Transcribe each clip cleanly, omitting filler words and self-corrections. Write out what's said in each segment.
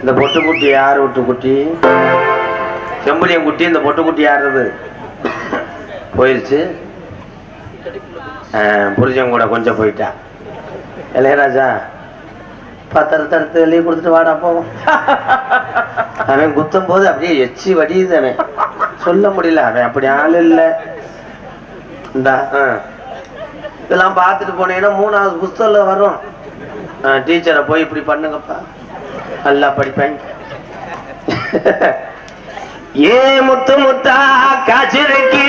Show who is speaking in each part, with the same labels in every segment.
Speaker 1: இந்த பொட்டுக்குட்டி யார் விட்டுக்குட்டி? செம்புலியம் குட்டி. இந்த பொட்டுக்குட்டி யாருது? போயிடுச்சு. புரிஞ்சவங்க கூட கொஞ்சம் போயிட்டா. இளையராஜா பத்திரத்தை எழுதி கொடுத்துட்டு வாடா போவோம். அவன் குத்தும் போது அப்படியே எச்சி வடியுது. அவன் சொல்ல முடியல. அவன் அப்படி ஆள் இல்லை. இதெல்லாம் பார்த்துட்டு போனீங்கன்னா 3வது புஸ்தகத்துல வரும். டீச்சரை போய் இப்படி பண்ணுங்கப்பா, நல்லா படிப்பேன். ஏ முத்து முத்தா காய்ச்சிருக்கு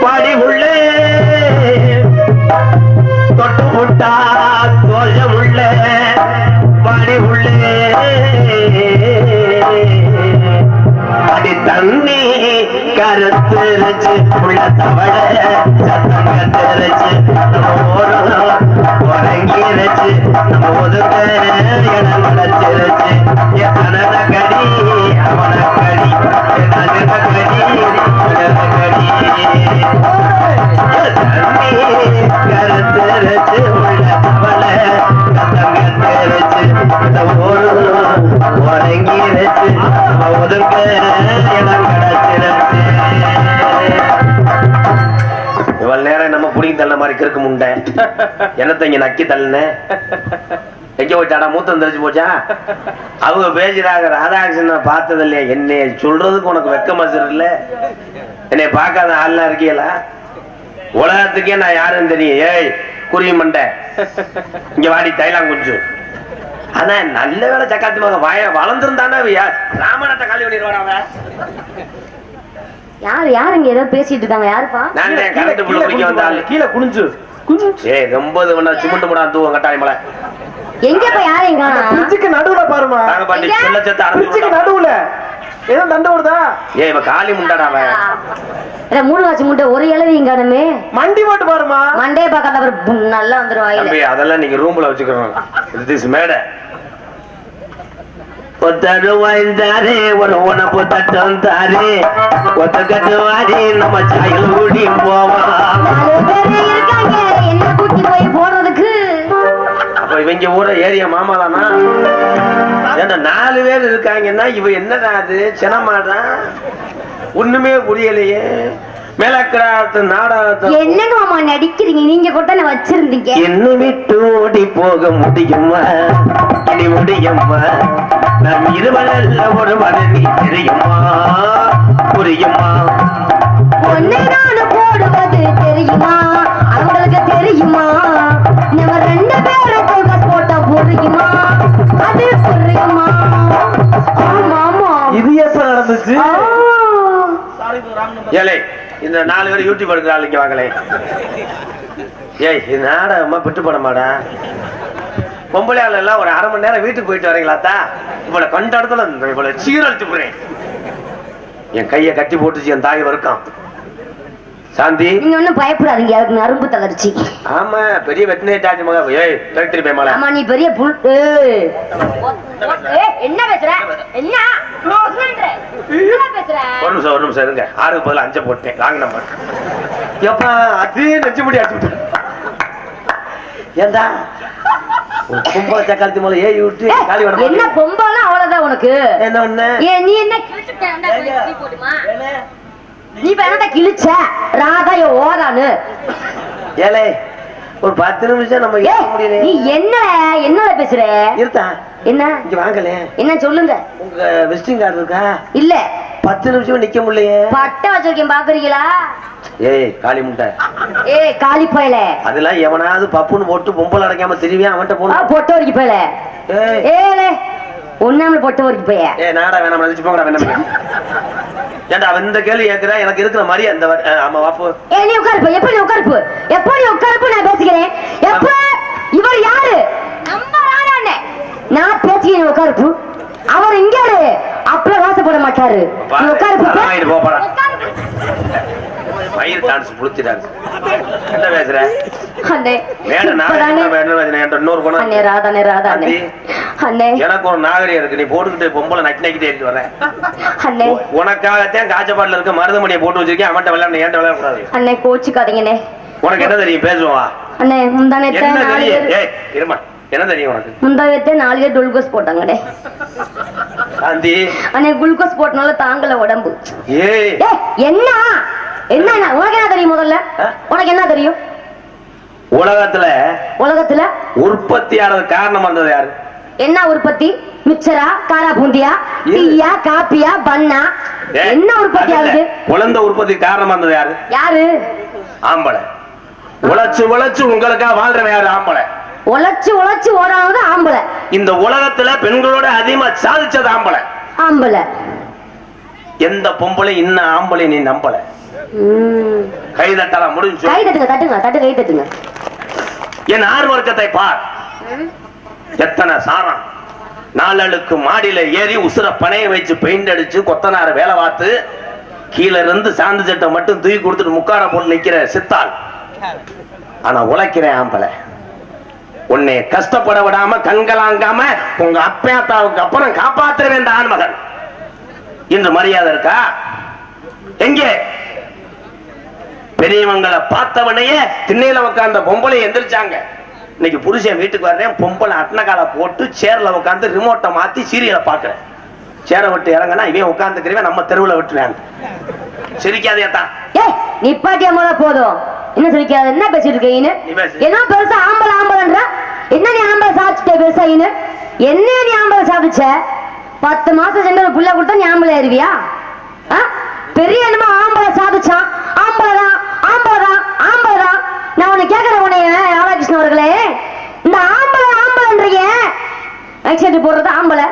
Speaker 1: பாடி உள்ள தொட்டு முட்டா தோஷம் உள்ள பாடி உள்ள அடி தண்ணி கருத்துருச்சு உள்ள தவள சத்தங்க தெரிச்சு உறங்கிருச்சு நம்ம ஒதுக்க இடம் நடச்சிருச்சு எத்தனை கடி அவன கடி கடி தண்ணி கருத்துருச்சு உள்ள தவள சத்தங்க தெரிச்சு உறங்கிருச்சு நம்ம ஒதுக்க இடம் கிடைச்சிருச்சு. இவ்வளவு நேரம் நம்ம புடிங்கி தள்ள மாதிரி கிறுக்கு முண்டை என்னத்த இங்க நக்கி தள்ளுன எங்க போயிட்டாடா? மூத்தம் தெரிஞ்சு போச்சா? அவங்க பேசுறாங்க ராதாகிருஷ்ணன் பார்த்தது இல்லையா? என்னைய சொல்றதுக்கு உனக்கு வெக்க மசர் இல்ல? என்னைய பார்க்காத ஆள்லாம் இருக்கீங்களா? உலகத்துக்கே நான் யாருன்னு தெரியும். ஏய் குருவி மண்டை இங்க வாடி தைலாம் கொஞ்சம். ஆனா நல்ல வேலை சக்காத்தி மக வாய வளர்ந்துருந்தானே ராமநாட்ட காலி பண்ணிடுவான். அவன்
Speaker 2: யாரு யாருங்க ஏதோ பேசிட்டு இருக்காங்க? யாருப்பா?
Speaker 1: நான் கரெக்ட் புள்ள குடிக்க வந்தாள். கீழே குனிஞ்சு ஏய் ரொம்ப சிமெண்ட் முடா தூவம் கட்டாய மலை.
Speaker 2: எங்கப்பா யாருங்க?
Speaker 3: பிரிட்ஜுக்கு நடுவுல பாருமா.
Speaker 1: நாங்க பாட்டி செல்ல செத்த
Speaker 3: பிரிட்ஜுக்கு நடுவுல ஏதோ தண்ட ஓடுதா?
Speaker 1: ஏய் இவ காலி முண்டாடா அவன்.
Speaker 2: அட 3 வாசி முண்டை ஒரு இளவிங்க கடமே
Speaker 3: மண்டி போட்டு பாருமா.
Speaker 2: மண்டே பார்க்காத அவர் நல்லா வந்துரும் வாயில.
Speaker 1: தம்பி அதெல்லாம் நீங்க ரூம்ல வச்சுக்கறோம். இது மேடை ஒத்தடு வாய்ந்தாரே ஒரு உணப்பு தட்டம் தாரே ஒத்த கட்டு வாடி நம்ம சாயல் கூடி போவான்.
Speaker 2: என்ன கூட்டி போய் போடுறதுக்கு?
Speaker 1: அப்ப இவங்க ஊர ஏரியா மாமாதானா? ஏன்னா 4 பேர் இருக்காங்கன்னா இவ என்னடா அது சினமாடான் ஒண்ணுமே புரியலையே. மேலக்கிராத்து நாடகத்தை
Speaker 2: என்னங்க மாமா நடிக்கிறீங்க? நீங்க கூட வச்சிருந்தீங்க.
Speaker 1: என்ன விட்டு ஓடி போக முடியுமா? இனி முடியுமா? நம் இருவரல்ல ஒரு மனதி தெரியுமா? புரியுமா?
Speaker 2: ஒன்னே நானு போடுவது தெரியுமா? அவங்களுக்கு தெரியுமா? நம்ம 2 பேரும் போக்கஸ் போட்டா புரியுமா? அது புரியுமா? ஆமா
Speaker 3: இது எப்ப நடந்துச்சு?
Speaker 1: ஏலே இந்த 4 பேர் யூடியூப் எடுக்கிற ஆளுங்க வாங்களே. ஏய் இது நாடகமா பெட்டு படமாடா? பொம்பளை ஆள் எல்லாம் ஒரு 1/2 மணி நேரம் வீட்டுக்கு போயிட்டு வரீங்களாத்தா? இவ்வளவு கண்ட இடத்துல இவ்வளவு சீரழிச்சு போறேன். என் கையை கட்டி போட்டுச்சு என் தாய் வரைக்கும். சாந்தி
Speaker 2: நீங்க ஒண்ணும் பயப்படாதீங்க. அதுக்கு நரம்பு தளர்ச்சி.
Speaker 1: ஆமா பெரிய வெட்டினே டாச்சு மகா. ஏய் ஃபேக்டரி பேமால.
Speaker 2: ஆமா நீ பெரிய புல். என்ன பேசுற? என்ன பேசுற?
Speaker 1: ஒரு நிமிஷம் இருங்க. 6க்கு பதிலா 5 போட்டேன். Wrong number. எப்பா அதே நெஞ்சு முடி அடிச்சு விட்டு ஏண்டா பொம்பளை சக்காலத்தி மேல ஏறி விட்டு காலி வர
Speaker 2: என்ன பொம்பளை அவ்வளவுதான் உனக்கு
Speaker 1: என்ன ஒண்ணு?
Speaker 2: நீ என்ன நீ என்னடா கிழிச்ச? ராதா ஓரானு
Speaker 1: ஏலே ஒரு 10 நிமிஷம் நம்ம முடியல.
Speaker 2: நீ என்ன பேசுற?
Speaker 1: இருத்தா
Speaker 2: என்ன
Speaker 1: இங்க வாங்கல.
Speaker 2: என்ன சொல்லுங்க.
Speaker 1: உங்க விசிட்டிங் கார்டு இருக்கா?
Speaker 2: இல்ல
Speaker 1: 10 நிமிஷம் நிக்க முடியலையே.
Speaker 2: பட்டை வச்சிருக்கேன் பாக்குறீங்களா?
Speaker 1: ஏய் காளி முட்டை.
Speaker 2: ஏய் காளி பயல.
Speaker 1: அதெல்லாம் எவனாவது பப்புன்னு போட்டு பொம்பளை அடைக்காம திரும்பியா அவன்கிட்ட போன
Speaker 2: பொட்டை வரைக்கும் பயல. ஏலே ஒண்ணாமல பொட்டை வரைக்கும் போய.
Speaker 1: ஏய் நாடா வேணாம் நினைச்சு போங்கடா. வேணாம் ஏண்டா அவன் இந்த கேள்வி கேட்கிறா? எனக்கு இருக்கிற மாதிரி அந்த ஆமா வாப்பு.
Speaker 2: ஏய் நீ உட்காருப்ப. எப்படி உட்காருப்பு? எப்படி உட்காருப்பு? நான் பேசிக்கிறேன். எப்ப இவர் யாரு? நம்ம ராணானே. நான் பேசிக்கிறேன். உட்காருப்பு. அவர் இங்க அப்பள வாசப்பட மாட்டாரு. நீ உட்காருப்பு.
Speaker 1: மயில் டான்ஸ் புளுத்திடாரு. என்ன பேசுற?
Speaker 2: அண்ணே
Speaker 1: வேற இன்னொரு
Speaker 2: அண்ணே ராதானே ராதானே அண்ணே
Speaker 1: எனக்கு ஒரு நாகரிகம் இருக்கு. நீ போட்டுக்கிட்டு பொம்பளை நக்கி நக்கிட்டே எடுத்து வரேன்.
Speaker 2: அண்ணே
Speaker 1: உனக்காகத்தான் காய்ச்சப்பாட்டுல இருக்க மருதமணியை போட்டு வச்சிருக்கேன். அவன்கிட்ட விளையாட ஏன்ட்ட விளையாட கூடாது.
Speaker 2: அண்ணே கோச்சுக்காதீங்கண்ணே.
Speaker 1: உனக்கு என்ன தெரியும் பேசுவா?
Speaker 2: அண்ணே முந்தானே
Speaker 1: என்ன தெரியும்? இருமா என்ன தெரியும் உனக்கு?
Speaker 2: முந்தானே 4 பேர் குளுக்கோஸ் போட்டாங்கண்ணே.
Speaker 1: சாந்தி
Speaker 2: அண்ணே குளுக்கோஸ் போட்டனால தாங்கல உடம்பு.
Speaker 1: ஏய்
Speaker 2: என்ன என்ன உனக்கு என்ன தெரியும்? முதல்ல உனக்கு என்ன தெரியும்? உலகத்துல
Speaker 1: உற்பத்தியானது காரணம் வந்தது யாரு?
Speaker 2: என்ன உற்பத்தி? மிச்சரா, காரா பூந்தியா, டீயா, காப்பியா, பன்னா, என்ன உற்பத்தி ஆகுது?
Speaker 1: குழந்தை உற்பத்தி காரணம் வந்தது யாரு?
Speaker 2: யாரு?
Speaker 1: ஆம்பளை. உழைச்சு உழைச்சு உங்களுக்காக வாழ்றவன் யாரு? ஆம்பளை.
Speaker 2: உழைச்சு உழைச்சு ஓடானது ஆம்பளை.
Speaker 1: இந்த உலகத்துல பெண்களோட அதிகமா சாதிச்சது ஆம்பளை.
Speaker 2: ஆம்பளை.
Speaker 1: எந்த பொம்பளை இன்னும் ஆம்பளை நீ நம்பல? கை தட்டலாம் முடிஞ்சு.
Speaker 2: கை தட்டுங்க தட்டுங்க தட்டு கை தட்டுங்க.
Speaker 1: என் ஆறு வர்க்கத்தை பார். எத்தனை சாரம். நாளுக்கு மாடியில ஏறி உசுர பனைய வச்சு பெயிண்ட் அடிச்சு கொத்தனார வேலை பார்த்து கீழே இருந்து சாந்து சட்டை மட்டும் தூக்கி கொடுத்துட்டு முக்கார போட்டு நிக்கிற சித்தாள். ஆனா உழைக்கிறேன் ஆம்பளை. உன்னை கஷ்டப்பட விடாம கண்களாங்காம உங்க அப்பத்தாவுக்கு அப்புறம் காப்பாற்ற வேண்ட ஆண்மகன். இன்று மரியாதை இருக்கா? எங்கே? பெரியவங்களை பார்த்தவனையே திண்ணையில உட்கார்ந்த பொம்பளை எந்திரிச்சாங்க. இன்னைக்கு புருஷன் வீட்டுக்கு வர்றேன், பொம்பளை அட்னகால போட்டு சேர்ல உட்காந்து ரிமோட்டை மாத்தி சீரியலை பாக்குறேன். சேரை விட்டு இறங்கினா இவன் உட்காந்துக்கிறவன் நம்ம தெருவுல விட்டுருவாங்க. சிரிக்காதேத்தான்.
Speaker 2: நிப்பாட்டிய முத போதும். என்ன சிரிக்காது? என்ன பேசிட்டு இருக்கீங்க? என்ன பெருசா ஆம்பளை ஆம்பளைன்ற? என்ன நீ ஆம்பளை சாதிச்சுட்ட பெருசா? என்ன நீ ஆம்பளை சாதிச்ச? 10 மாசம் சென்று புள்ள கொடுத்தா நீ ஆம்பளை ஏறுவியா? பெரிய என்னமா ஆம்பளை சாதிச்சான்? ஆம்பளைதான் ஆம்பளைதான் ஆம்பளைதான். நான் உன்னை கேட்கிறேன் உன்னைய ராதாகிருஷ்ணன் அவர்களே, இந்த ஆம்பளை ஆம்பளைன்றீங்க. ஆக்சிடென்ட் போடுறது ஆம்பளை,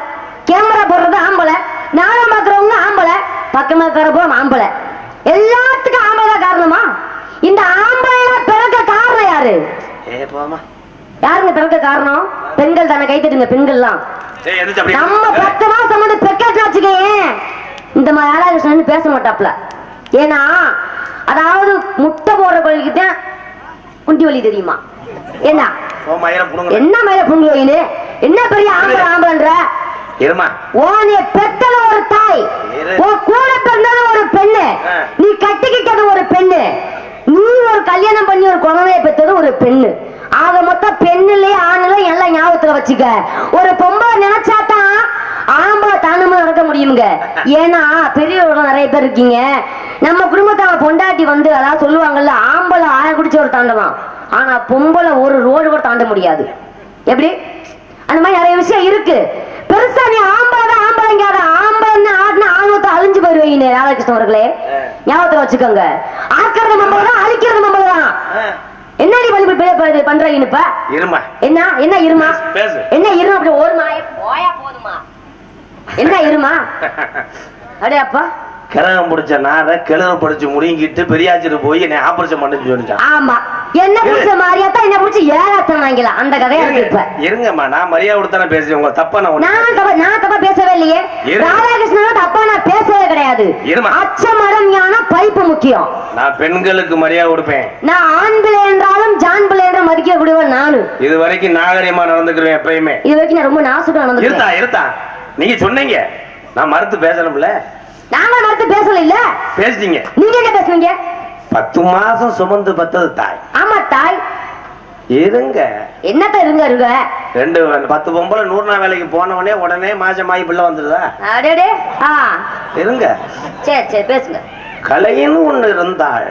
Speaker 2: கேமரா போடுறது ஆம்பளை, நாடகம் பார்க்கறவங்க ஆம்பளை, பக்கமா இருக்கிறப்போ ஆம்பளை, எல்லாத்துக்கும் ஆம்பளை காரணமா? இந்த ஆம்பளை பிறக்க காரணம் யாரு? யாருங்க பிறக்க காரணம்? பெண்கள் தானே. கை தட்டுங்க பெண்கள்லாம். நம்ம 10 மாசம் வந்து பெக்கெட் வச்சுக்கேன் இந்த மாதிரி ராதாகிருஷ்ணன் பேச மாட்டாப்ல. ஏன்னா அதாவது முட்டை போடுற கோழிக்கு தான் குண்டி வலி தெரியுமா? என்ன என்ன மேல புண்டி வயின்னு என்ன பெரிய ஆம்பளை ஆம்பளைன்ற? பெத்தது ஒரு தாய், கூட பிறந்தது ஒரு பெண்ணு, நீ கட்டிக்கிட்டது ஒரு பெண்ணு, நீ ஒரு கல்யாணம் பண்ணி ஒரு குழந்தைய பெத்தது ஒரு பெண்ணு. ஆக மொத்தம் பெண்ணுலயே ஆணுல எல்லாம் ஞாபகத்துல வச்சுக்க. ஒரு பொம்பளை நினைச்சாதான் ஆம்பளை தானுமா நடக்க முடியுங்க. ஏன்னா பெரியவர்கள் நிறைய பேர் இருக்கீங்க. நம்ம குடும்பத்தை பொண்டாட்டி வந்து அதாவது சொல்லுவாங்கல்ல, ஆம்பளை ஆய குடிச்ச ஒரு தாண்டலாம், ஆனா பொம்பளை ஒரு ரோடு கூட தாண்ட முடியாது. எப்படி? அந்த மாதிரி நிறைய விஷயம் இருக்கு. பெருசா நீ ஆம்பளை ஆம்பளைங்காத, ஆம்பளை ஆடினா ஆணவத்தை அழிஞ்சு போயிருவீங்க. ராதாகிருஷ்ணன் அவர்களே ஞாபகத்துல வச்சுக்கோங்க. ஆக்கிறது மம்பளை தான், அழிக்கிறது மம்பளை தான். என்ன நீ பண்றீங்க? என்ன என்ன இருமா என்ன இருமா? அப்படி ஓடுமா போதுமா? என்ன இருமா? அடே அப்பா
Speaker 1: கிழகம் பிடிச்ச நாட கிழகு படிச்சு முடிங்கிட்டு பெரியாச்சிட்டு போய் என்ன ஆபரேஷன் பண்ணி சொல்லிட்டான்.
Speaker 2: ஆமா என்ன பிடிச்ச மாதிரியாத்தான் என்ன பிடிச்சி ஏறாத்தான் வாங்கலாம். அந்த கதையா இருக்கு.
Speaker 1: இருங்கம்மா, நான் மரியாதை கொடுத்தானே பேசுறேன். உங்க தப்பா
Speaker 2: நான் தப்பா பேசவே இல்லையே. ராதாகிருஷ்ணன் தப்பா நான் பேசவே கிடையாது. அச்சமரம் ஞானம் பைப்பு முக்கியம். நான்
Speaker 1: பெண்களுக்கு மரியாதை கொடுப்பேன்.
Speaker 2: நான் ஆண் பிள்ளை என்றாலும் ஜான் பிள்ளை என்று மதிக்க கூடியவன் நானு.
Speaker 1: இது வரைக்கும் நாகரிகமா நடந்துக்கிறேன் எப்பயுமே.
Speaker 2: இது வரைக்கும் நான் ரொம்ப நாசுக்கா நடந்துக்கிறேன்.
Speaker 1: இருத்தா நீங்க சொன்னீங்க, நான் மறுத்து பேசணும்ல.
Speaker 2: நாங்க மறுத்து பேசல இல்ல,
Speaker 1: பேசுறீங்க.
Speaker 2: நீங்க என்ன பேசுனீங்க?
Speaker 1: 10 மாசம் சுமந்து பத்தது தாய்.
Speaker 2: ஆமா தாய்.
Speaker 1: இருங்க
Speaker 2: என்னத்த இருங்க இருங்க.
Speaker 1: 10 பொம்பளை 100 நாள் வேலைக்கு போனவனே உடனே மாசமாயி பிள்ளை வந்துடுதா?
Speaker 2: அடடே
Speaker 1: இருங்க.
Speaker 2: சரி சரி பேசுங்க.
Speaker 1: கலைன்னு ஒண்ணு இருந்தால்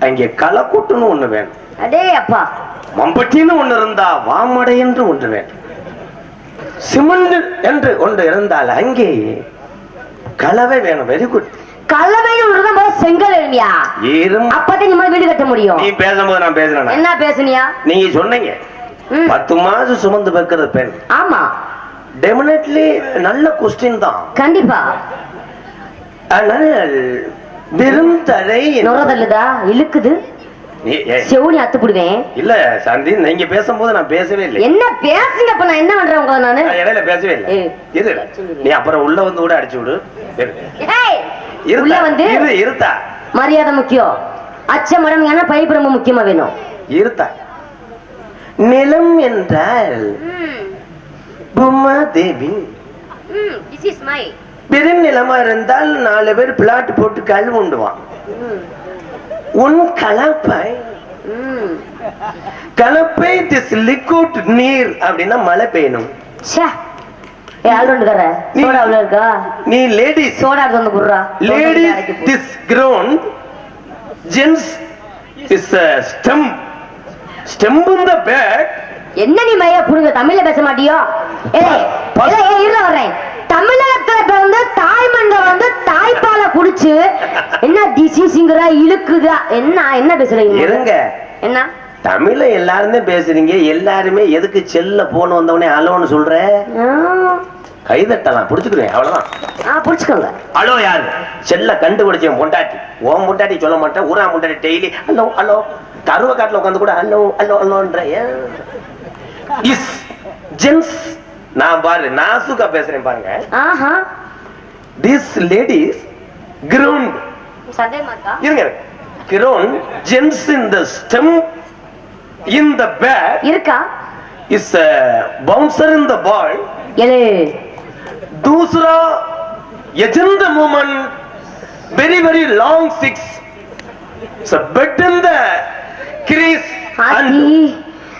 Speaker 1: அங்கே களக்கூட்டுன்னு ஒண்ணு வேணும்.
Speaker 2: அடே அப்பா.
Speaker 1: மம்பட்டின்னு ஒண்ணு இருந்தா வாமடை என்று ஒன்று வேணும். சிமெண்ட் என்று ஒன்று இருந்தால் அங்கே கலவை வேணும். Very good.
Speaker 2: கலவை செங்கல் எழுமியா? அப்பதான் நீ வீடு கட்ட முடியும்.
Speaker 1: நீ பேசும்போது நான் பேசுறேன்.
Speaker 2: என்ன பேசுனியா?
Speaker 1: நீங்க சொன்னீங்க 10 மாசம் சுமந்து வைக்கிறது பெண்.
Speaker 2: ஆமா
Speaker 1: டெபினெட்லி நல்ல கொஸ்டின் தான்.
Speaker 2: கண்டிப்பா.
Speaker 1: விருந்தரை
Speaker 2: நுரதல்லுதா இழுக்குது செவுனி அத்து போடுவேன்.
Speaker 1: இல்ல சாந்தி, நீங்க பேசும்போது நான் பேசவே இல்லை.
Speaker 2: என்ன பேசுங்க? அப்ப நான் என்ன பண்றேன்? உங்க நானு
Speaker 1: இடையில பேசவே இல்லை. இரு நீ அப்புறம் உள்ள வந்து கூட அடிச்சு விடு.
Speaker 2: உள்ள வந்து
Speaker 1: இருத்தா
Speaker 2: மரியாதை முக்கியம். அச்சமடம் ஏன்னா பைப்பு ரொம்ப முக்கியமா வேணும்.
Speaker 1: இருத்தா நிலம் என்றால் பூமாதேவி. பெரும் நிலமா இருந்தால் 4 பேர் பிளாட் போட்டு கல் உண்டுவான். உன் கலப்பை கலப்பை திஸ் லிக்விட் நீர் அப்படின்னா மழை பெய்யணும்.
Speaker 2: நீ லேடிஸ் சோடா வந்து குடுறா.
Speaker 1: Ladies this ground gents is stem stem in the back.
Speaker 2: என்ன நீ மையா புடுங்க தமிழ்ல பேச மாட்டியோ? இருல வரேன். தமிழகத்துல பிறந்து தாய்மண்ட வந்து தாய்ப்பால குடிச்சு என்ன டிசீஸ்ங்கற இழுக்குதா என்ன என்ன பேசுறீங்க?
Speaker 1: இருங்க.
Speaker 2: என்ன
Speaker 1: தமிழ்ல எல்லாருமே பேசுறீங்க. எல்லாருமே எதுக்கு செல்ல போன் வந்தவனே அலோன்னு சொல்ற? கைதட்டலாம் புடிச்சுக்கிறேன் அவ்வளவுதான்.
Speaker 2: புடிச்சுக்கோங்க.
Speaker 1: அலோ யாரு? செல்ல கண்டுபிடிச்சேன் பொண்டாட்டி. ஓம் பொண்டாட்டி சொல்ல மாட்டேன். ஊரா பொண்டாட்டி டெய்லி ஹலோ ஹலோ. கருவ காட்டுல உட்காந்து கூட ஹலோ ஹலோ ஹலோன்ற இஸ் ஜென்ஸ். நான் பாரு நாசுக்கா பேசுறேன் பாருங்க. திஸ் லேடிஸ் கிரவுண்ட் இருங்க ground gents in the stem in the back
Speaker 2: இருக்கா
Speaker 1: இஸ் பவுன்சர் இன் தி பால்.
Speaker 2: எலே
Speaker 1: दूसरा यजंद woman very very long six so bed in the crease and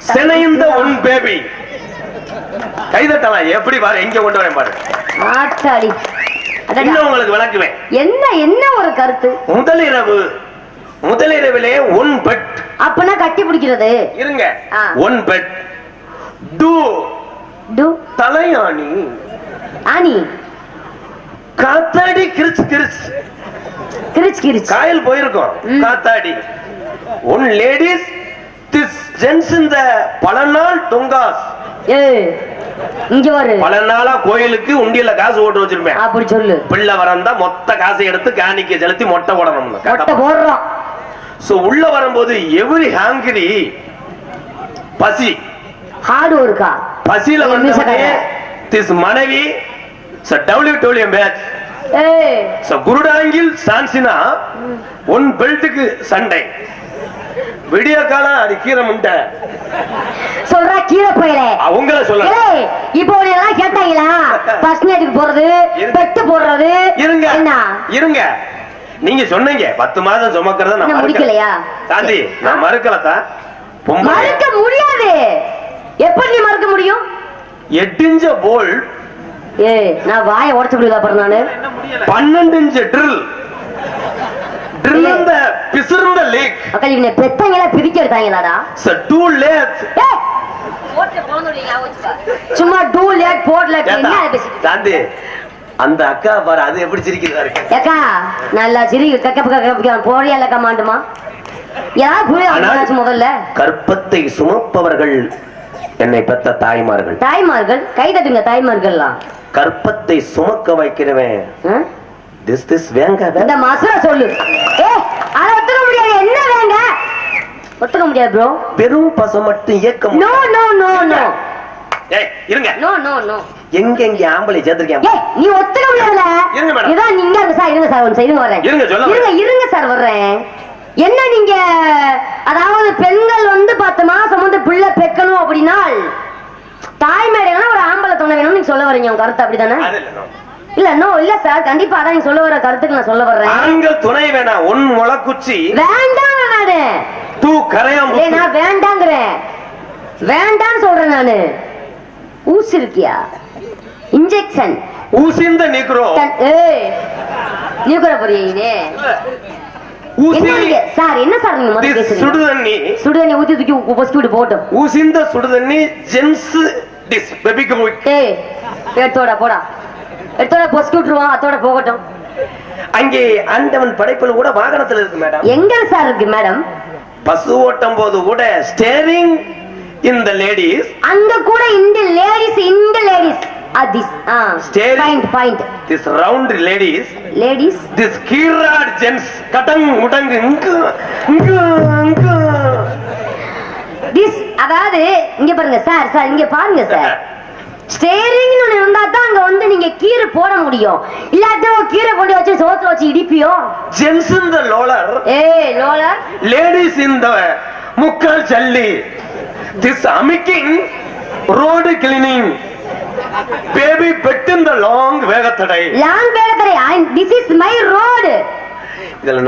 Speaker 1: sena in the one baby. கைதட்டலாம் எப்படி பாரு எங்க கொண்டு வரேன் பாரு.
Speaker 2: ஆத்தாடி
Speaker 1: என்ன உங்களுக்கு விளக்குவேன்.
Speaker 2: என்ன என்ன ஒரு கருத்து?
Speaker 1: முதலிரவிலே ஒன் பெட்
Speaker 2: அப்பனா கட்டி பிடிக்கிறது.
Speaker 1: இருங்க ஒன் பெட் டு
Speaker 2: டு
Speaker 1: தலையாணி
Speaker 2: ஆனி
Speaker 1: காத்தாடி கிரிச் கிரிச்
Speaker 2: கிரிச் கிரிச்
Speaker 1: காயல் போயிருக்கோம். காத்தாடி ஒன் லேடிஸ் திஸ் ஜென்ஸ் இந்த பல நாள் தொங்காஸ்.
Speaker 2: இங்க வரு.
Speaker 1: பல நாளா கோயிலுக்கு உண்டியல்ல காசு ஓட்டு வச்சிருப்பேன்.
Speaker 2: அப்படி சொல்லு.
Speaker 1: பிள்ளை வரந்தா மொத்த காசை எடுத்து காணிக்க செலுத்தி மொட்டை போடணும்.
Speaker 2: மொட்டை போடுறோம்.
Speaker 1: சோ உள்ள வரும்போது எவரி ஹாங்கிரி பசி
Speaker 2: ஹார்ட் ஒர்க்கா
Speaker 1: பசியில வந்து திஸ் மனைவி சோ டபிள்யூ மேட்ச் சோ குருடாங்கில் சான்சினா ஒன் பெல்ட்டுக்கு சண்டை. விடிய காலம் அது கீரை முண்டை
Speaker 2: சொல்றா கீரை போயிலே
Speaker 1: அவங்கள சொல்ல.
Speaker 2: இப்போ எல்லாம் கேட்டாங்களா ஃபர்ஸ்ட் நைட்டுக்கு போறது பெட்டு போடுறது
Speaker 1: இருங்க
Speaker 2: என்ன
Speaker 1: இருங்க நீங்க சொன்னீங்க 10 மாதம் சுமக்கிறத நான்
Speaker 2: முடிக்கலையா?
Speaker 1: சாந்தி நான் மறுக்கலதா.
Speaker 2: மறுக்க முடியாது. எப்படி நீ மறுக்க முடியும்?
Speaker 1: 8 இன்ச் போல்
Speaker 2: நான் வாயை உடைச்சு விடுதா பாரு. நானு
Speaker 1: 12 இன்ச் ட்ரில் ட்ரில் இந்த பிசுர்ந்த லேக்
Speaker 2: அக்கா இவனை பெத்தங்களா பிரிக்க எடுத்தாங்களாடா.
Speaker 1: சோ 2 லேக்
Speaker 2: போட்டு போனுறியா வச்சுக்க. சும்மா 2 லேக் போட் லேக் என்ன பேசிட்டு
Speaker 1: சாந்தி அந்த அக்கா பாரு அது எப்படி சிரிக்குதா இருக்கு.
Speaker 2: அக்கா நல்லா சிரி கக்க போறியா இல்ல கமாண்டுமா யார் புரிய முதல்ல.
Speaker 1: கற்பத்தை சுமப்பவர்கள் என்னை பெத்த தாய்மார்கள்.
Speaker 2: தாய்மார்கள் கை தட்டுங்க தாய்மார்கள்லாம்.
Speaker 1: கற்பத்தை சுமக்க வைக்கிறவன் திஸ் திஸ் வேங்க
Speaker 2: இந்த மசர சொல்லு. அத ஒத்துக்க முடியாது. என்ன வேங்க ஒத்துக்க முடியாது ப்ரோ.
Speaker 1: வெறும் பச மட்டும் ஏக்க
Speaker 2: நோ நோ நோ நோ.
Speaker 1: இருங்க
Speaker 2: நோ நோ நோ.
Speaker 1: எங்க எங்க ஆம்பளை சேர்த்திருக்கேன்.
Speaker 2: நீ ஒத்துக்க முடியாதுல. இதான் நீங்க இருங்க சார். இருங்க சார் செய்து வரேன். இருங்க சார் வர்றேன். என்ன நீங்க அதாவது பெண்கள் வந்து 10 மாசம் வந்து பிள்ளை பெக்கணும் அப்படின்னா தாய்மேடைனா ஒரு ஆம்பளை துணை வேணும்னு நீங்க சொல்ல வரீங்க. உங்க கருத்து அப்படிதானே? இல்ல நோ இல்ல சார் கண்டிப்பா அதான் நீங்க சொல்ல வர கருத்துக்கு நான் சொல்ல வர்றேன்.
Speaker 1: ஆண்கள் துணை வேணாம். ஒன் முளக்குச்சி
Speaker 2: வேண்டாம். நானு
Speaker 1: தூ கரையாம்
Speaker 2: நான் வேண்டாங்கிறேன். வேண்டான்னு சொல்றேன் நானு. ஊசி இருக்கியா இன்ஜெக்ஷன்
Speaker 1: ஊசிந்த நிக்ரோ
Speaker 2: நிக்ரோ புரியுதே. சார் என்ன சார் நீங்க முதல்ல பேசுறீங்க? சுடுதண்ணி ஊத்தி தூக்கி பொஸ்கிட்டு போட்டும்.
Speaker 1: ஊசிந்த சுடுதண்ணி ஜென்ஸ் டிஸ் பேபிக்கு
Speaker 2: எடுத்தோட போடா எடுத்தோட பொஸ்கிட்டுருவான். அதோட போகட்டும்.
Speaker 1: அங்கே ஆண்டவன் படைப்பில் கூட வாகனத்துல இருக்கு மேடம்.
Speaker 2: எங்க சார் இருக்கு மேடம்?
Speaker 1: பசு ஓட்டும் போது கூட ஸ்டேரிங் இந்த லேடிஸ்
Speaker 2: அங்க கூட இந்த ladies this point
Speaker 1: this round ladies this kirad gents katang mudang
Speaker 2: this அதாவது இங்க பாருங்க சார் இங்க பாருங்க சார். ஸ்டேரிங்னு ஒண்ணு இருந்தா தான் அங்க வந்து நீங்க கீரை போட முடியும். இல்லாட்டி கீரை கொண்டு வச்சு சோத்துல வச்சு இடிப்பியோ.
Speaker 1: Gents in the லோலர்,
Speaker 2: லோலர்,
Speaker 1: ladies in the முக்கால் சல்லி, திஸ் அமிக்கிங் road cleaning, baby bed in the long வேகத்தடை.
Speaker 2: This is my road.
Speaker 1: இதுல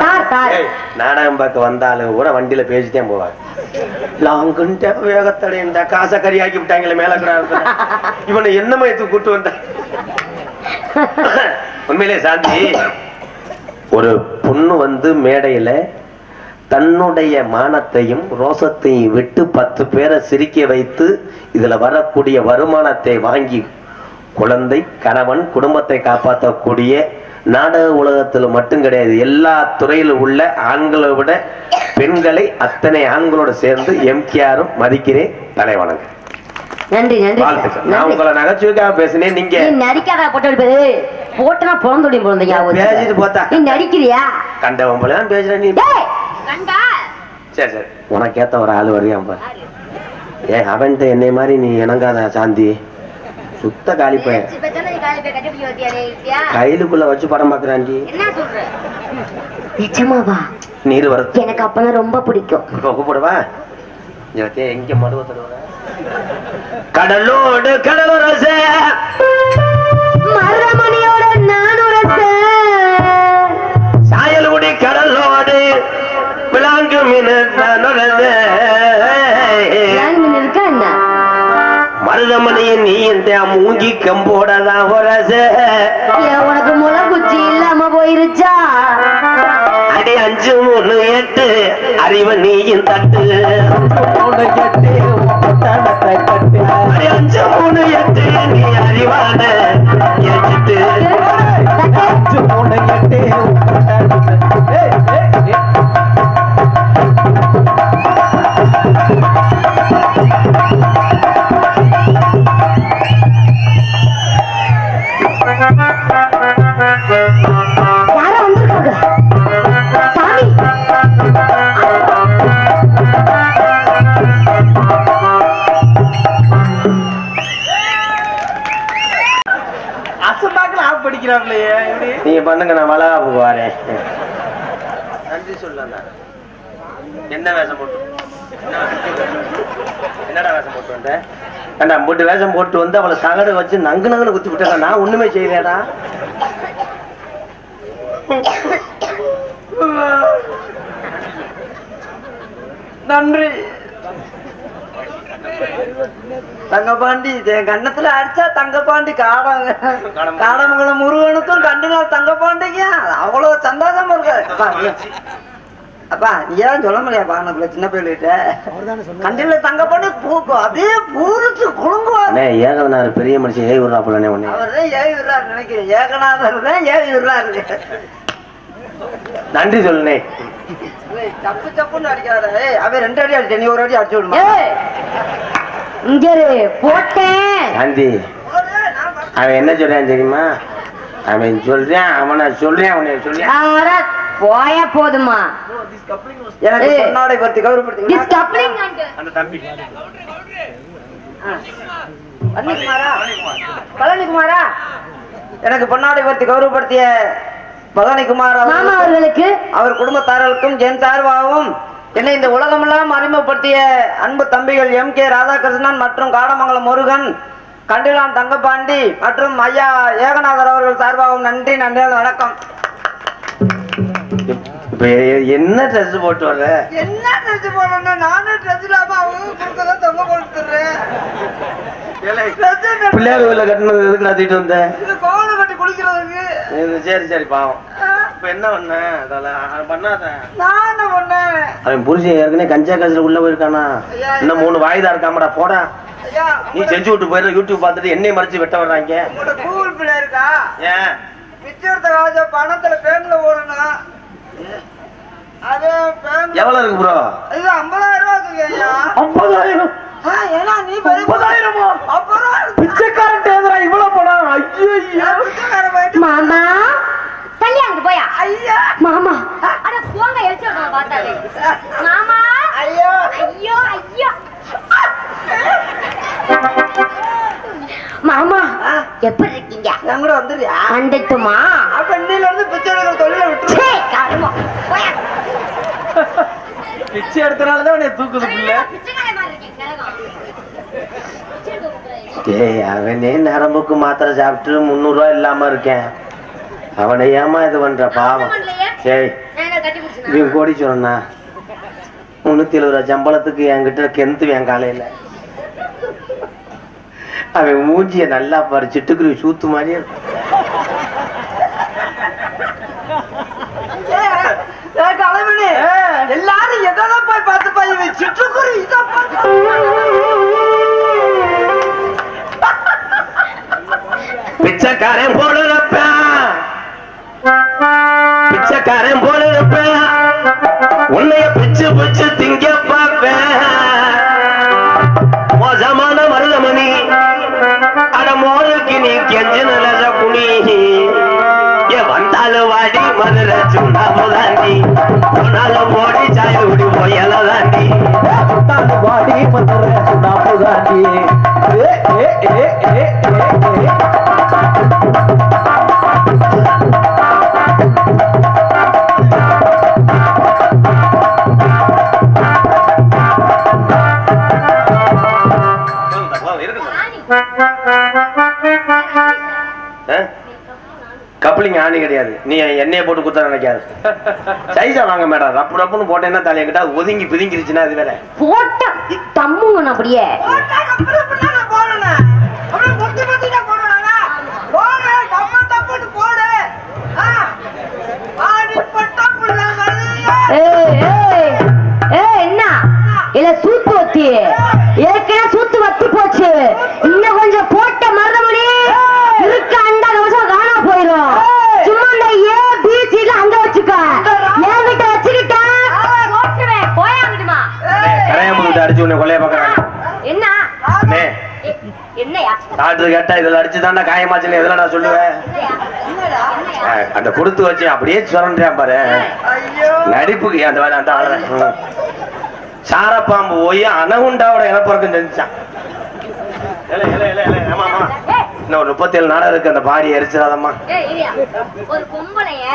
Speaker 1: நாடகம் பார்க்க வந்தாலும் கூட வண்டியில பேசிட்டேன் போவாங்க. லாங்குன்ட்ட வேகத்தடைன்ற காசை கறியாக்கி விட்டாங்களே மேல இவனை என்ன மயத்துக்கு கூட்டு வந்த. உண்மையிலே சாந்தி, ஒரு பொண்ணு வந்து மேடையில தன்னுடைய மானத்தையும் ரோசத்தையும் விட்டு 10 பேரை சிரிக்க வைத்து இதுல வரக்கூடிய வருமானத்தை வாங்கி குழந்தை, கணவன், குடும்பத்தை காப்பாற்றக்கூடிய நாடக உலகத்தில் மட்டும் கிடையாது, எல்லா துறையிலும் உள்ள ஆண்களை விட பெண்களை அத்தனை ஆண்களோடு சேர்ந்து எம்கேஆரும் மதிக்கிறேன். தலைவணங்க.
Speaker 2: நன்றி நன்றி.
Speaker 1: நான் உங்களை நகைச்சுவைக்காக பேசினேன். நீங்க
Speaker 2: நடிக்காத போட்டு போட்டனா பொழந்தோடி பொழந்தையா
Speaker 1: பேசிட்டு போத்தா
Speaker 2: நீ நடிக்கிறியா?
Speaker 1: கண்டவன் போல தான் பேசுறேன் நீ. சரி சரி, உனக்கு ஏத்த ஒரு ஆள் வரையாம் பாரு. அவன்கிட்ட என்னை மாதிரி நீ இணங்காத சாந்தி. சுத்த காலி பையன். கையிலுக்குள்ள வச்சு படம் பாக்குறாண்டி.
Speaker 2: நிஜமாவா?
Speaker 1: நீர் வருது.
Speaker 2: எனக்கு அப்பதான் ரொம்ப பிடிக்கும்.
Speaker 1: கூப்பிடுவா எங்க மடுவ தருவ. கடலோடு கடலரச,
Speaker 2: மரமணியோட நானுரச,
Speaker 1: சாயல்குடி கடலோடு விளாங்கு மீன் நானுரச.
Speaker 2: இருக்கா என்ன
Speaker 1: மருதமணிய நீ இந்த மூங்கி கம்போடதான் உரச.
Speaker 2: உனக்கு முளை குச்சி இல்லாம போயிருச்சா?
Speaker 1: அடி 5 3 8 அறிவ நீயும் தட்டு. 5 3 8 நீ அறிவான எட்டு. 5 3 8
Speaker 2: யாரோ வந்திருக்காங்க சாமி.
Speaker 3: அசம்பாக்கல ஆப் படிக்கிறாப்லையே.
Speaker 1: நீங்க பண்ணுங்க, நான் வளகாப்புக்கு வரேன். நன்றி சொல்லலாம். என்ன வேஷம் போட்டு என்னடா வேஷம் போட்டு வந்த? ஏண்டா 3 வேஷம் போட்டு வந்து அவளை சகடு வச்சு நங்கு நங்குன்னு குத்தி விட்டா நான் ஒண்ணுமே செய்யறேடா.
Speaker 3: நன்றி தங்கபாண்டி. என் கண்ணத்துல அடிச்சா தங்கபாண்டி காடாங்க. காடமங்கலம் முருகனுக்கும் கண்டுநாள் தங்கபாண்டிங்க அவ்வளவு சந்தோஷமா இருக்கு. அப்பா நீ ஏன் சொல்ல முடியாப்பா, நமக்குள்ள சின்ன பிள்ளைகிட்ட கண்டில தங்கபாண்டி பூக்கும் அப்படியே பூரிச்சு குழுங்குவாங்க.
Speaker 1: ஏகநாதர் பெரிய மனுஷன் ஏவி விடுறா போல.
Speaker 3: அவர்தான் ஏவி விடுறாரு நினைக்கிறேன். ஏகநாதர் தான் ஏவி விடுறாரு.
Speaker 1: நன்றி சொல்லுனே.
Speaker 3: தப்பு தப்புன்னு அடிக்காத. அவன் 2 அடி அடிச்சேன், நீ 1 அடி அடிச்சு விடுமா.
Speaker 2: இங்க போட்டேன்
Speaker 1: காந்தி. அவன் என்ன சொல்றான் தெரியுமா? அவன் சொல்றான், அவனை சொல்றேன், அவனை சொல்றேன்.
Speaker 2: போய போதுமா?
Speaker 3: எனக்கு பொன்னாடை பத்தி கௌரவப்படுத்தி
Speaker 1: அந்த தம்பி
Speaker 3: பழனிக்குமாரா, எனக்கு பொன்னாடை பத்தி கௌரவப்படுத்திய பழனிக்குமார்
Speaker 2: அவர்களுக்கு,
Speaker 3: அவர் குடும்பத்தார்களுக்கும் என் சார்பாகவும் என்னை இந்த உலகமெல்லாம் அறிமுகப்படுத்திய அன்பு தம்பிகள் MK ராதாகிருஷ்ணன் மற்றும் காடமங்கலம் முருகன், கண்டிலான் தங்கபாண்டி மற்றும் ஐயா ஏகநாதர் அவர்கள் சார்பாகவும் நன்றி. நன்றி, வணக்கம்.
Speaker 1: என்ன ட்ரெஸ் போட்டு வர?
Speaker 3: என்ன ட்ரெஸ் போடணும்? நானும் ட்ரெஸ் இல்லாம அவங்க கொடுத்ததான் தொங்க கொடுத்துறேன்.
Speaker 1: பிள்ளையார் கோயில கட்டினது எதுக்கு நடத்திட்டு வந்த?
Speaker 3: இது கோவில கட்டி குளிக்கிறதுக்கு.
Speaker 1: சரி சரி, பாவம். இப்ப என்ன பண்ண? பண்ணாத.
Speaker 3: நான் என்ன பண்ணேன்?
Speaker 1: அவன் புருஷன் ஏற்கனவே கஞ்சா காசுல உள்ள போயிருக்கானா? இன்னும் 3 வாய்தா இருக்காமடா, போடா. நீ செஞ்சு விட்டு போயிரு. யூடியூப் பார்த்துட்டு என்னைய மறைச்சு வெட்ட வர்றாங்க.
Speaker 3: உங்களோட கூகுள் பிள்ளை இருக்கா?
Speaker 1: ஏன்
Speaker 3: பிச்சர்த்த காச பணத்துல பேங்க்ல ஓடணும். அது
Speaker 1: எவ்வளவு இருக்கு ப்ரோ?
Speaker 3: இது 50,000 ரூபாய்க்கு ஐயா.
Speaker 1: 50,000?
Speaker 3: ஏன்னா நீ 50,000
Speaker 1: பிச்சைக்காரன் இவ்வளவு பணம்? ஐயோ
Speaker 2: மாமா கல்யாணத்துக்கு போயா?
Speaker 3: ஐயா
Speaker 2: மாமா அட போங்க, எழுச்சி பார்த்தாலே. மாமா
Speaker 3: ஐயோ
Speaker 2: ஐயோ ஐயோ எப்படி இருக்கீங்க?
Speaker 3: என் கூட வந்துடுறியா?
Speaker 2: வந்துட்டுமா?
Speaker 3: அப்ப இன்னையில இருந்து பிச்சை எடுக்கிற தொழில விட்டு பிச்சை எடுத்தனாலதான் உன்னை தூக்குது பிள்ளை.
Speaker 1: அவனே நரம்புக்கு மாத்திரை சாப்பிட்டு 300 ரூபாய் இல்லாம இருக்கேன். அவனை ஏமா இது பண்ற பாவம். சரி நீ கோடி சொன்னா 370 ரூபாய் சம்பளத்துக்கு என்கிட்ட கெந்துவேன் காலையில. அவன் மூஞ்சிய நல்லா பாரு, சிட்டுக்குருவி சூத்து மாதிரியே.
Speaker 3: எல்லாரும் எதான் போய் பார்த்து பாய் சிட்டுக்குருவி
Speaker 1: பிச்சைக்காரன் போல இருப்பேன், பிச்சைக்காரன் போல இருப்பேன், உன்னைய பிச்சு பிச்சு திங்க பார்ப்பேன். மோசமான மருதமணி அடமோருக்கு நீ கெஞ்சு நல்ல குனி வந்தாலும் வாடி மதுரை சுண்ணா போதாண்டி போனாலும் போடி சாய குடி போயல தாண்டி வாடி மதுரை சுண்ணா போதாண்டி. கப்ளிங் ஆணி கிடையாது, நீ எண்ணெயை போட்டு குத்த நினைக்காது. சைஸா வாங்க மேடம், ரப்பு ரப்புன்னு போட்டேன்னா தலையை கிட்ட ஒதுங்கி பிதுங்கிருச்சுன்னா அது வேற
Speaker 2: போட்ட தம்முங்க. அப்படியே என்ன இல்ல சூத்து வத்தி ஏற்கனவே சூத்து வத்தி போச்சு. இன்னும் கொஞ்சம் போட்ட மருதமணி இருக்க அண்டா நிமிஷம் காணா போயிடும். சும்மா இந்த ஏ பி சீட்ல அங்க வச்சுக்க, என்கிட்ட வச்சுக்கிட்ட போயாங்கிட்டுமா
Speaker 1: கரையாமுட்டு அடிச்சு உன்னை கொள்ளைய பாக்குறாங்க.
Speaker 2: என்ன என்னையா
Speaker 1: டாக்டர் கேட்டா இதுல அடிச்சுதான்டா காயமாச்சுன்னு எதுல நான் சொல்லுவேன். அந்த கொடுத்து வச்சு அப்படியே சுரண்டேன் பாரு நடிப்புக்கு. அந்த வேலை அந்த சாரப்பாம்பு போய் அனகுண்டாவோட இனப்பறக்கம் செஞ்சான். இன்னும் ஒரு 37 நாடகம் இருக்கு, அந்த பாடி எரிச்சிடாதம்மா.
Speaker 2: ஒரு பொம்பளைய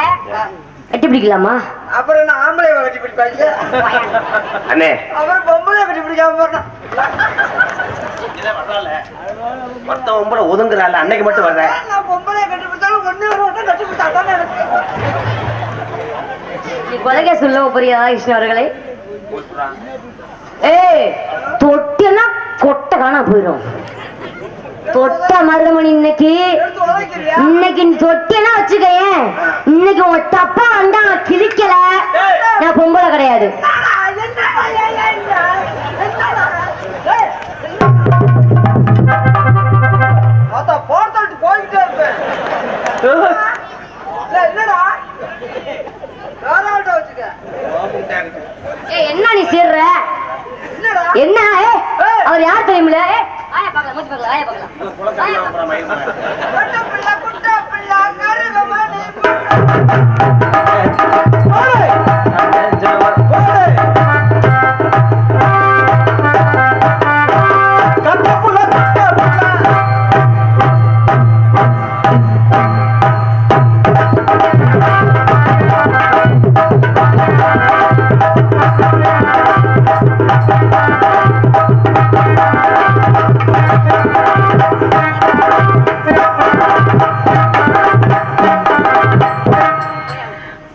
Speaker 2: கட்டி பிடிக்கலாமா?
Speaker 3: அப்புறம் என்ன ஆம்பளை கட்டி பிடிப்பாங்க
Speaker 1: அண்ணே?
Speaker 3: அப்புறம் பொம்பளை கட்டி பிடிக்காம போறேன்.
Speaker 1: மொத்தம் பொம்பளை ஒதுங்குறாள், அன்னைக்கு மட்டும் வர்றேன்.
Speaker 3: நான் பொம்பளை கட்டி பிடிச்சாலும் ஒண்ணு ஒரு கட்டி பிடிச்சாதான் எனக்கு.
Speaker 2: நீ கொலைகை சொல்ல புரியாதா கிருஷ்ண அவர்களே? ஏய் தொட்டினா கொட்டை காணா போயிடும். தொட்ட மருதமணி இன்னைக்கு நீ தொட்டினா வச்சுக்கேன். இன்னைக்கு உன் தப்பா வந்தா நான் கிழிக்கல, நான் பொம்பளை கிடையாது.
Speaker 3: போயிட்டே இருப்பேன். என்னடா
Speaker 2: என்ன நீ சேர்ற? என்ன அவர் யார் தெரியுமில?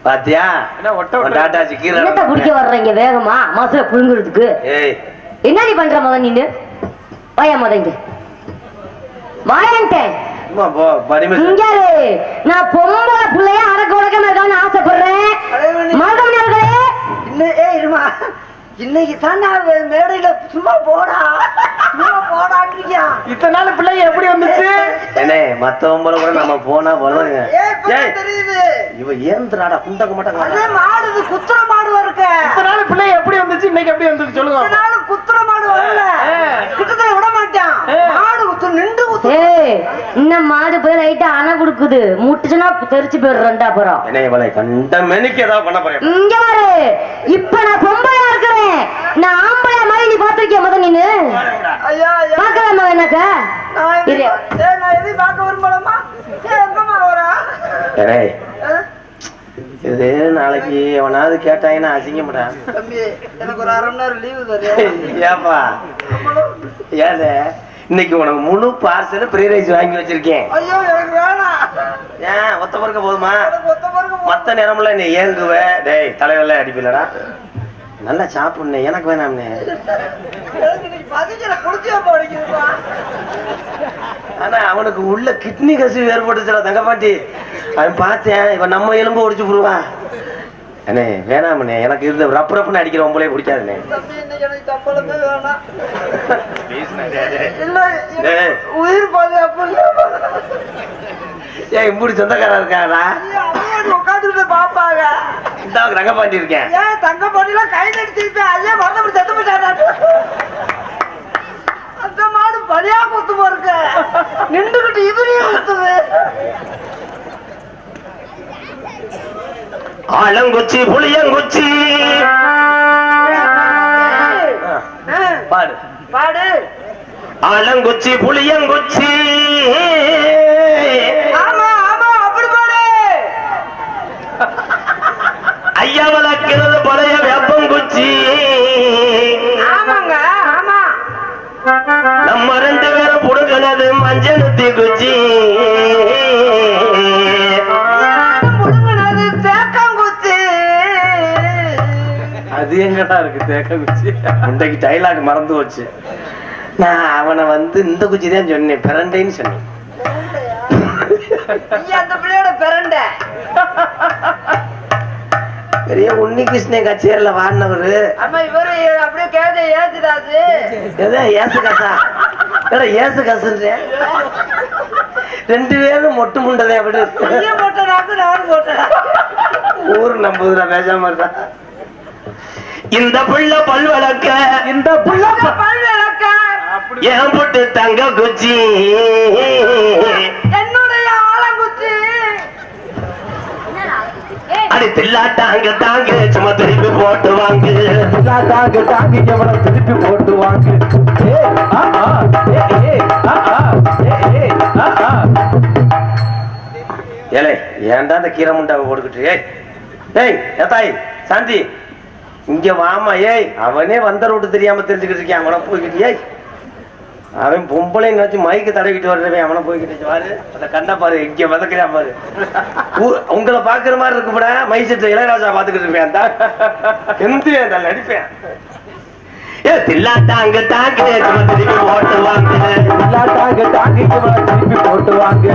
Speaker 1: பாத்தியா டாட்டாச்சி கீரை
Speaker 2: குடிக்க வர்றீங்க வேகமா மாசல புழுங்குறதுக்கு. என்ன நீ பண்ற முத நீ? வாயா முதங்க வாயன்ட்டேன். நான் பொம்பளை பிள்ளைய அடக்க உடக்கமா இருக்கான்னு ஆசைப்படுறேன். மருதமணியர்களே
Speaker 3: இன்னைக்கு தான் மேடையில சும்மா போடா போடான்றியா?
Speaker 1: இத்தனை நாள் பிள்ளைங்க எப்படி வந்துச்சு? என்ன மத்தவங்கள கூட நம்ம போனா போதுங்க.
Speaker 3: தெரியுது
Speaker 1: இவ ஏந்திராடா குண்டக்க மாட்டாங்க.
Speaker 3: மாடு குத்துற மாடு இருக்க.
Speaker 1: இத்தனை நாள் பிள்ளை எப்படி வந்துச்சு, இன்னைக்கு எப்படி வந்துச்சு சொல்லுங்க.
Speaker 3: இத்தனை நாள் குத்துற மாடு வரல, கிட்டத்தட்ட விட மாட்டான். மாடு குத்து நின்று குத்து.
Speaker 2: இன்னும் மாடு போய் லைட்டா அணை குடுக்குது, முட்டுச்சுன்னா தெரிச்சு போயிடுறா. அப்புறம்
Speaker 1: என்ன இவளை கண்ட மெனிக்கு ஏதாவது பண்ண போறேன்.
Speaker 2: இங்க பாரு, இப்ப நான் பொம்பளையா இருக்கிறேன், நான் ஆம்பளை மாதிரி நீ பாத்திருக்கிய முத நீனு
Speaker 3: ஐயா ஐயா
Speaker 2: பாக்கலாமா என்னக்க
Speaker 3: நான் எதையும் பார்க்க விரும்பலமா எங்கம்மா வரா
Speaker 1: இது நாளைக்கு எவனாவது கேட்டாங்கன்னா அசிங்கப்படா
Speaker 3: தம்பி எனக்கு ஒரு 1/2 மணி நேரம் லீவு தரேன்
Speaker 1: ஏப்பா ஏதே இன்னைக்கு உனக்கு முழு பார்சல் ஃப்ரீ ரைஸ் வாங்கி வச்சிருக்கேன்
Speaker 3: ஐயோ எனக்கு வேணாம்
Speaker 1: ஏன் ஒத்த பறக்க போதுமா
Speaker 3: ஒத்த பறக்க
Speaker 1: மத்த நேரம்ல நீ ஏங்குவ டேய் தலைவர்ல அடிப்பில்லடா நல்லா சாப்பிடுனே எனக்கு வேணாம்னே ஆனா அவனுக்கு உள்ள கிட்னி கசிவு ஏற்பட்டுச்சுடா தங்கப்பாட்டி அவன் பார்த்தேன் இவன் நம்ம எலும்பு ஒடிச்சு போடுவான் அண்ணே வேணாமண்ணே எனக்கு இருந்த ரப்புன்னு அடிக்கிற உங்களே பிடிக்காதுண்ணே
Speaker 3: உயிர் பாதுகாப்பு
Speaker 1: ஏன் இப்படி சொந்தக்காரா இருக்காங்களா
Speaker 3: உட்காந்துட்டு பாப்பாங்க
Speaker 1: இந்த தங்கப்பாண்டி இருக்கேன்
Speaker 3: ஏன் தங்கப்பாண்டிலாம் கை நடிச்சிருப்பேன் ஐயா மறந்து செத்து போயிட்டாங்க அந்த மாடு பலியா குத்து போறக்க நின்றுகிட்டு இதுலயும் குத்துது
Speaker 1: ஆலங்குச்சி புளியங்குச்சி பாடு
Speaker 3: பாடு
Speaker 1: ஆலங்குச்சி புளியங்குச்சி
Speaker 3: ஆமா ஆமா அப்படி பாடு
Speaker 1: ஐயா வளர்க்கிறது பழைய வேப்பங்குச்சி
Speaker 3: ஆமாங்க ஆமா
Speaker 1: நம்ம 2 பேரும் புடுங்கினது மஞ்சளுத்தி குச்சி அது எங்கடா இருக்கு தேக்க குச்சி இன்றைக்கு டைலாக் மறந்து போச்சு நான் அவனை வந்து இந்த குச்சி தான் சொன்னேன் பிரண்டைன்னு சொன்னேன்
Speaker 3: அந்த பிள்ளையோட பிரண்ட
Speaker 1: பெரிய உன்னி கிருஷ்ணன் கச்சேரியில வாடினவரு
Speaker 3: அம்மா இவரு அப்படியே கேத ஏசுதாது
Speaker 1: ஏதோ ஏசு காசா ஏசு காசுன்றேன் 2 பேரும் மொட்டு முண்டதே அப்படி
Speaker 3: போட்டனாக்கு நானும் போட்டேன்
Speaker 1: ஊர் நம்புதுடா பேசாம இருக்கா இந்த புள்ள பல் வளர்க்க இந்த புள்ள
Speaker 3: பல் விளக்க
Speaker 1: ஏன் போட்டு தங்க குச்சி
Speaker 3: என்னுடைய ஆலங்குச்சி
Speaker 1: அடி தில்லாட்டாங்க தாங்க சும்மா திருப்பி போட்டு வாங்க
Speaker 4: தாங்க தாங்க எவ்வளவு திருப்பி போட்டு வாங்க
Speaker 1: ஏலே ஏன்டா அந்த கீரை முண்டாவை போட்டுக்கிட்டு ஏய் ஏத்தாய் சாந்தி இங்க வாமா ஏய் அவனே வந்த ரூட்டு தெரியாம தெரிஞ்சுக்கிட்டு இருக்கேன் அவனை போய்கிட்டு ஏய் அவன் பொம்பளை நினைச்சு மைக்கு தடவிக்கிட்டு வர்றவன் அவனை போய்கிட்டு பாரு அந்த கண்ணை பாரு இங்க வதக்கிறான் பாரு உங்களை பாக்குற மாதிரி இருக்குப்பட மைசெட்ல இளையராஜா பாத்துக்கிட்டு இருப்பேன் எந்த நடிப்பேன் ஏ தில்லாட்டாங்க தாங்க திருப்பி போட்டு வாங்க
Speaker 4: தாங்க தாங்க திருப்பி போட்டு வாங்க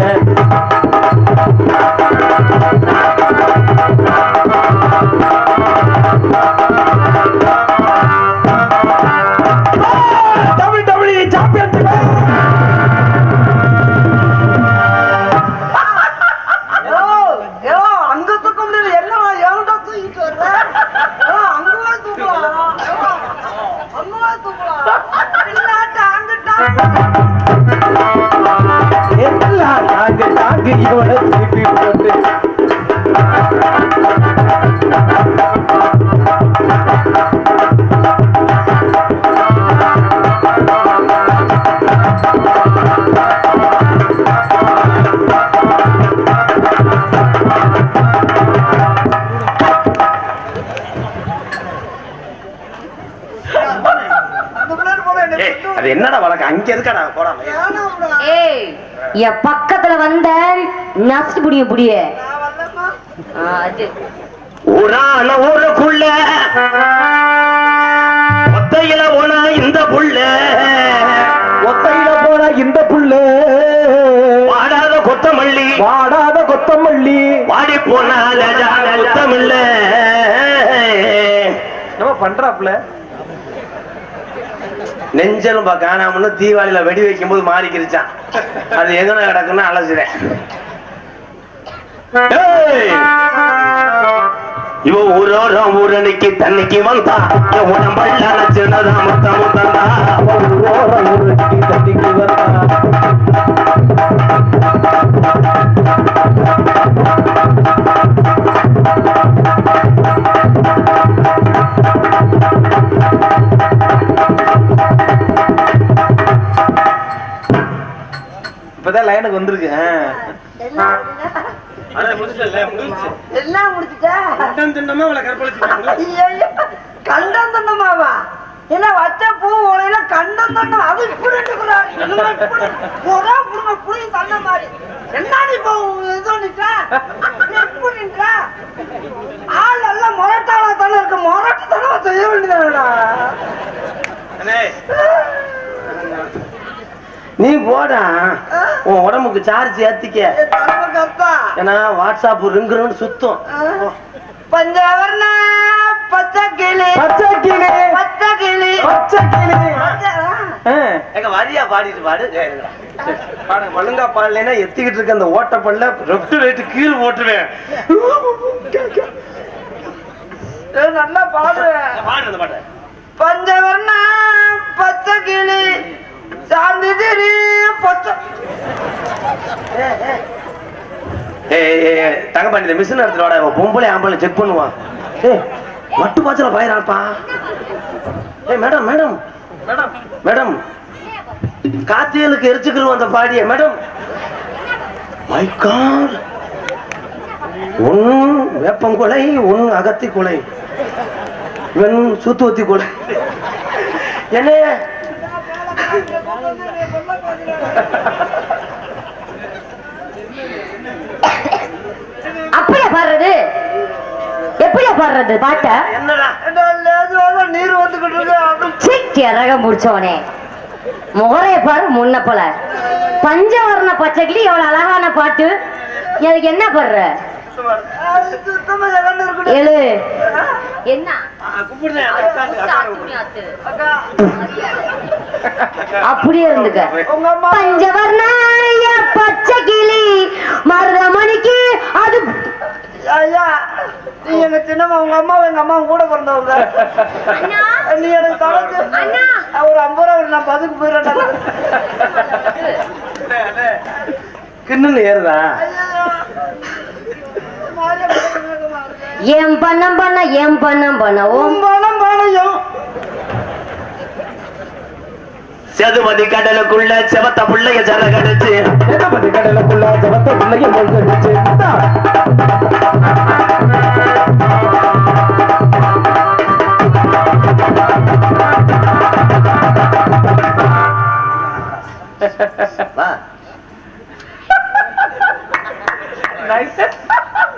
Speaker 4: WWE சாம்பியன்
Speaker 3: அங்க தூக்க முடியல என்ன எவன்டா தூக்கிட்டு வர்ற அங்கவா தூக்கலாம் அங்கவா தூக்கலாம் இல்லாட்ட அங்கிட்டா
Speaker 4: தாங்க தாங்க இவனை திருப்பி போட்டு
Speaker 1: அது என்னடா வழக்கம் அங்க இருக்கடா போடாம
Speaker 2: ஏய் என் பக்கத்துல வந்த நசிட்டு புடிய புடிய அது
Speaker 1: ஊரான ஊருக்குள்ள ஒத்தையில போனா இந்த புள்ள
Speaker 4: ஒத்தையில போன இந்த புள்ள
Speaker 1: வாடாத கொத்தமல்லி வாடி போனால கொத்தமில்ல
Speaker 4: நம்ம பண்றாப்ல
Speaker 1: நெஞ்சலும் காணாமன்னு தீபாவளியில வெடி வைக்கும் போது மாறிக்கிருச்சான் அது எங்கன கிடக்குன்னு அலசுறேன் இவ ஊரோரம் ஊரணிக்கு தண்ணிக்கு வந்தா என் உடம்பல்ல நச்சுனதா முத்த முத்தந்தா
Speaker 4: ஊரணிக்கு தண்ணிக்கு வந்தா இப்பதான் லைனுக்கு வந்திருக்கு.
Speaker 3: எல்லாம் முடிச்சுட்டா கண்டம் தண்டமாவா என்ன வச்ச பூ உலையில கண்டம் தண்டம் அது இப்படி புளி தண்ட மாதிரி என்னடி இப்போ இது ஆள் எல்லாம் முரட்டாளா தானே இருக்கு. முரட்டு தானே செய்ய வேண்டியதானடா.
Speaker 1: நீ போடா உன் உடம்புக்கு சார்ஜ் ஏத்திக்க. ஏன்னா வாட்ஸ்அப் ரிங்குன்னு சுத்தம்.
Speaker 3: பஞ்சவர்ண பச்சை கிளி
Speaker 4: பச்சை கிளி
Speaker 3: பச்சை கிளி
Speaker 4: பச்சை கிளி.
Speaker 1: எங்க வரியா பாடிட்டு பாடு பாடுங்க. ஒழுங்கா பாடலைன்னா எத்திக்கிட்டு இருக்க அந்த ஓட்ட பல்ல லெஃப்ட் ரைட் கீழ் போட்டுருவேன்.
Speaker 3: நல்லா பாடு
Speaker 1: பாடு பாட்டு.
Speaker 3: பஞ்சவர்ண பச்சை கிளி சாந்திரி பச்சை.
Speaker 1: தங்கப்பாண்டி இந்த மிஷின் எடுத்துட்டு வாடா. பொம்பளை ஆம்பளை செக் பண்ணுவான். மட்டு பாச்சல பாயிராப்பா. மேடம் மேடம் மேடம் மேடம் காத்தியலுக்கு எரிச்சுக்கிருவோம் அந்த பாடிய மேடம். மை காட், உன் வேப்பம் கொலை, உன் அகத்தி கொலை, இவன் சூத்துவத்தி கொலை. என்ன
Speaker 2: அப்படியா பாடுறது? எப்படியா பாடுறது பாட்ட?
Speaker 1: என்னடா
Speaker 3: நீர் வந்துகிட்டு இருக்கு.
Speaker 2: ரகம் முடிச்சவனே முகரைய பாரு முன்ன போல. பஞ்சவர்ண பச்சை கிளி எவ்வளவு அழகான பாட்டு. அதுக்கு என்ன பண்ற? எழு என்ன அப்படியே இருந்துக்க. பஞ்சவர்ண பச்சை கிளி மருதமணிக்கு அது
Speaker 3: நீ எங்க சின்னம்மா உங்க அம்மாவும் எங்க அம்மாவும் கூட பிறந்தவங்க. நீ எனக்கு தொலைச்சு ஒரு 50 ரூபா நான் பதுக்கு போயிடுறேன்.
Speaker 1: கிண்ணு ஏறுதா?
Speaker 2: ஏன் பண்ணம் பண்ண ஏன் பண்ணம் பண்ண ஓம்
Speaker 3: பணம் பணையும்
Speaker 1: செதுமதி கடலுக்குள்ள செவத்த புள்ளைய ஜல கடிச்சு
Speaker 4: சேதுபதி கடலுக்குள்ள செவத்த புள்ளைய மூழ்கடிச்சு.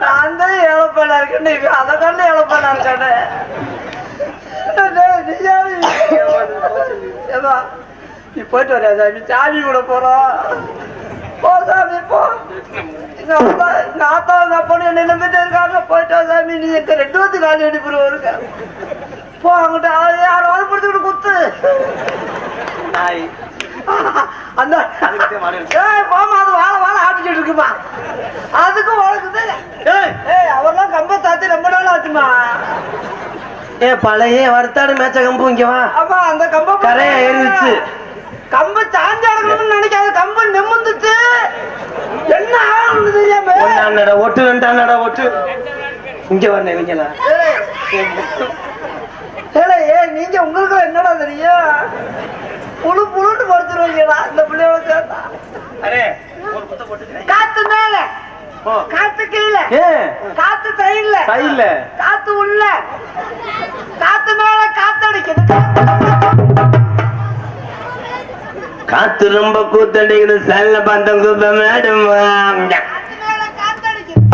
Speaker 3: நான் தான் இழப்பேனா இருக்கேன். நீ அதை கண்டு இழப்பேனா இருக்கானே. நீ போயிட்டு வரையா சாமி? சாமி கூட போறோம். போ சாமி போ. எங்க ஆத்தா எங்க அப்பா என்ன நம்பிட்டு இருக்காங்க. போயிட்டா சாமி. நீ எங்க 2 வந்து காலி அடிப்புருவோம் இருக்க. போ அங்கிட்ட யாராவது பிடிச்சிக்கிட்டு குத்து. அந்த போமா அது வாழை வாழை ஆட்டிக்கிட்டு இருக்குமா. அதுக்கும் உழக்குது. அவர்லாம் கம்ப தாத்தி ரொம்ப நாள் ஆச்சுமா.
Speaker 1: பழைய வருத்தாடு மேச்ச கம்பு இங்க வா.
Speaker 3: ஆமா அந்த கம்ப
Speaker 1: கரையா ஏறிடுச்சு.
Speaker 3: கம்பு சாஞ்சு அடக்கணும்னு நினைக்காத. கம்பு நிமிந்துச்சு. என்ன ஆகணும்னு தெரியாம
Speaker 1: ஒட்டு ரெண்டாண்டா ஒட்டு இங்க வரணும் இவங்களா.
Speaker 3: நீங்க உங்களுக்கு என்னடா தெரியும்? புழு புழுன்னு படுத்துருவீங்கடா இந்த பிள்ளையோட சேர்த்தா. காத்து மேல காத்து கீழே காத்து சைடுல காத்து உள்ள காத்து மேல காத்து அடிக்குது.
Speaker 1: காத்து ரொம்ப கூத்தடிக்குது. செல்ல பந்தம் கூப்ப மேடம்
Speaker 3: காத்து மேல காத்து அடிக்குது.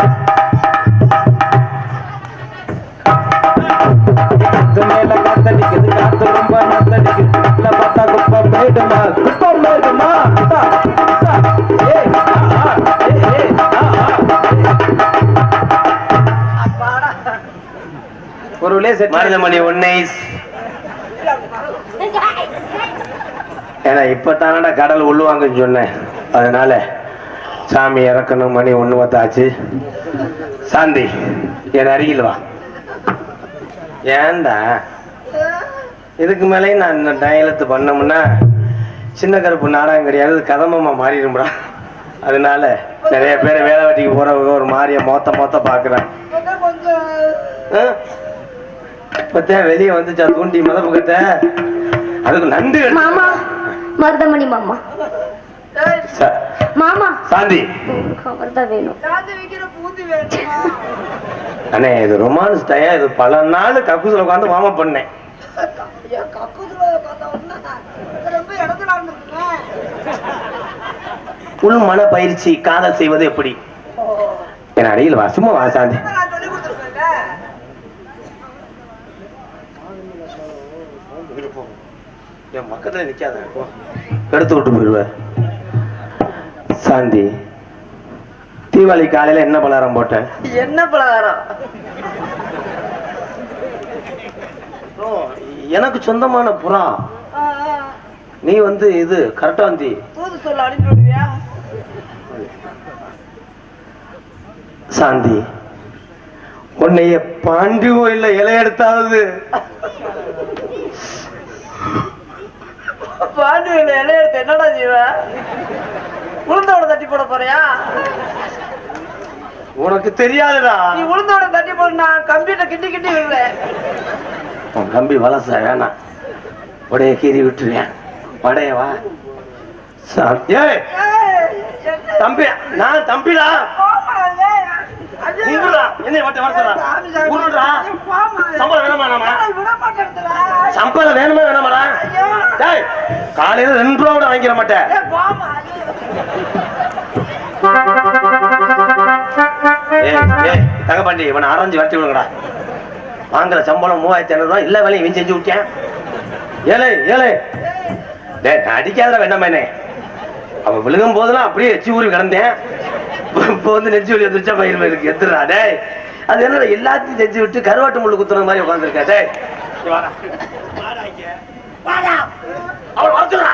Speaker 4: காத்து மேல காத்தடிக்குது. காத்து ரொம்ப நத்தடிக்குது. பார்த்தா குப்பை மேடுமா குப்பை மேடுமா. ஒரு
Speaker 1: மருதமணி உன்னை ஏன்னா இப்பதானடா கடல் உள்ளுவாங்கன்னு சொன்னேன். அதனால சாமி இறக்கணும். மணி 1 சாந்தி என் அருகில் வா. ஏன்டா இதுக்கு மேலே நான் டயலத்து பண்ணோம்னா சின்ன கருப்பு நாடகம் கிடையாது, கதம்பமா மாறிடும்டா. அதனால நிறைய பேர் வேலை வெட்டிக்கு போறவங்க ஒரு மாதிரிய மொத்த பாக்குறேன். இப்பத்தான் வெளியே வந்துச்சா தூண்டி மதப்புக்கிட்ட. அதுக்கு நண்டு
Speaker 2: மாமா மருதமணி மாமா மாமா
Speaker 1: சாந்தி
Speaker 2: கவர் தான் வேணும்.
Speaker 1: அண்ணே இது ரொமான்ஸ் டயா, இது பல நாள் கக்கூசில் உட்காந்து மாமா பண்ணேன். உள் மன பயிற்சி காதல் செய்வது எப்படி என் அடியில் வா, சும்மா வா சாந்தி. என் பக்கத்துல நிக்காத, எடுத்து விட்டு போயிடுவேன். சாந்தி, தீபாவளி காலையில என்ன பலகாரம் போட்டேன்?
Speaker 3: என்ன பலகாரம்?
Speaker 1: எனக்கு சொந்தமான புறா. நீ வந்து இது கரெக்டா வந்து
Speaker 3: தூது சொல்ல அனுப்பி விடுவியா?
Speaker 1: சாந்தி, உன்னைய பாண்டி கோயில்ல இலை எடுத்தாவது
Speaker 3: பாண்டி கோயில இலை எடுத்து என்னடா செய்வ? உளுந்தோட தட்டி போட போறியா?
Speaker 1: உனக்கு தெரியாதுடா.
Speaker 3: நீ உளுந்தோட தட்டி போட கம்ப்யூட்டர் கிட்டி கிட்டி விடுறேன்.
Speaker 1: உன் கம்பி வளச வேணாம், உடைய கீறி விட்டுருவேன். வடைய வா தம்பி, நான் தம்பிடா. சம்பளம் வேணுமா வேணாமடா? காலையில 2 ரூபா கூட வாங்கிட மாட்டேன். தங்கப்பாண்டி, இவனை அரைஞ்சு வரட்டி விடுங்கடா. வாங்குற சம்பளம் 3500 ரூபாய், இல்ல வேலையும் இவன் செஞ்சு விட்டேன். ஏழை ஏழை அடிக்காத வேண்டாமே. அவன் விழுகும் போதெல்லாம் அப்படியே எச்சி ஊறி கிடந்தேன். இப்போ வந்து நெஞ்சு வலி வந்துருச்சா பயிர் இருக்கு எத்துறா. டே அது என்ன எல்லாத்தையும் செஞ்சு விட்டு கருவாட்டு முள்ளு குத்துற மாதிரி உட்காந்துருக்கா. டே அவள் வரச்சுடா,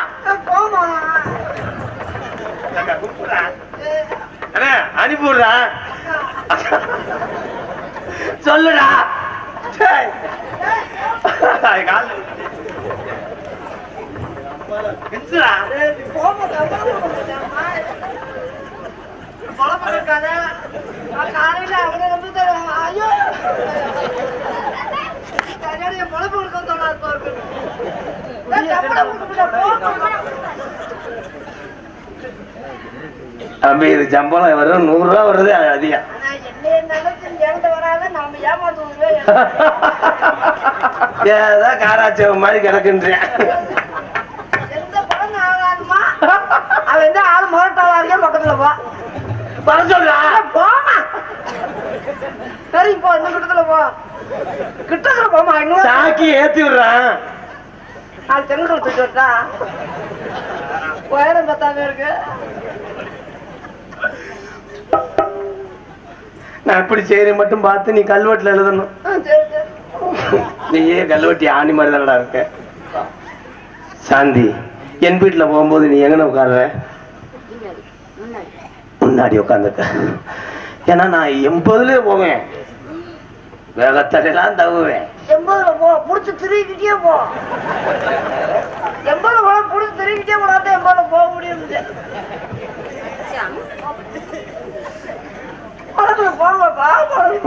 Speaker 1: அனுப்பிவிடுறா, சொல்லுடா. தம்பி, இது சம்பளம் வரும் 100 ரூபா வருது அதிகம். ஏதோ காராச்சவ மாதிரி கிடக்குன்றேன்.
Speaker 3: ஆளு மோட்டாவா இருக்கே, பக்கத்துல போ
Speaker 1: வர சொல்றா.
Speaker 3: போமா, சரி போ, இன்னும் கிட்டத்துல போ, கிட்டத்துல போமா. இன்னும்
Speaker 1: சாக்கி ஏத்தி விடுறான்.
Speaker 3: அது தெங்கல் தூக்கி விட்டா உயரம் பத்தாம இருக்கு.
Speaker 1: நான் இப்படி செய்யற மட்டும் பார்த்து நீ கல்வெட்டுல எழுதணும். நீயே கல்வெட்டி ஆணி மாதிரி தானடா இருக்க. சாந்தி, என் வீட்டுல போகும்போது நீ எங்கன உட்கார்ற? முன்னாடி உட்காந்துருக்க. ஏன்னா நான் 80ல போவேன், வேகத்தடையெல்லாம் தவுவேன்.
Speaker 3: 80 போ, புடிச்சு திருக்கிட்டே போ. 80 போ, புடிச்சு திருக்கிட்டே போடாத 80 போக முடியும்.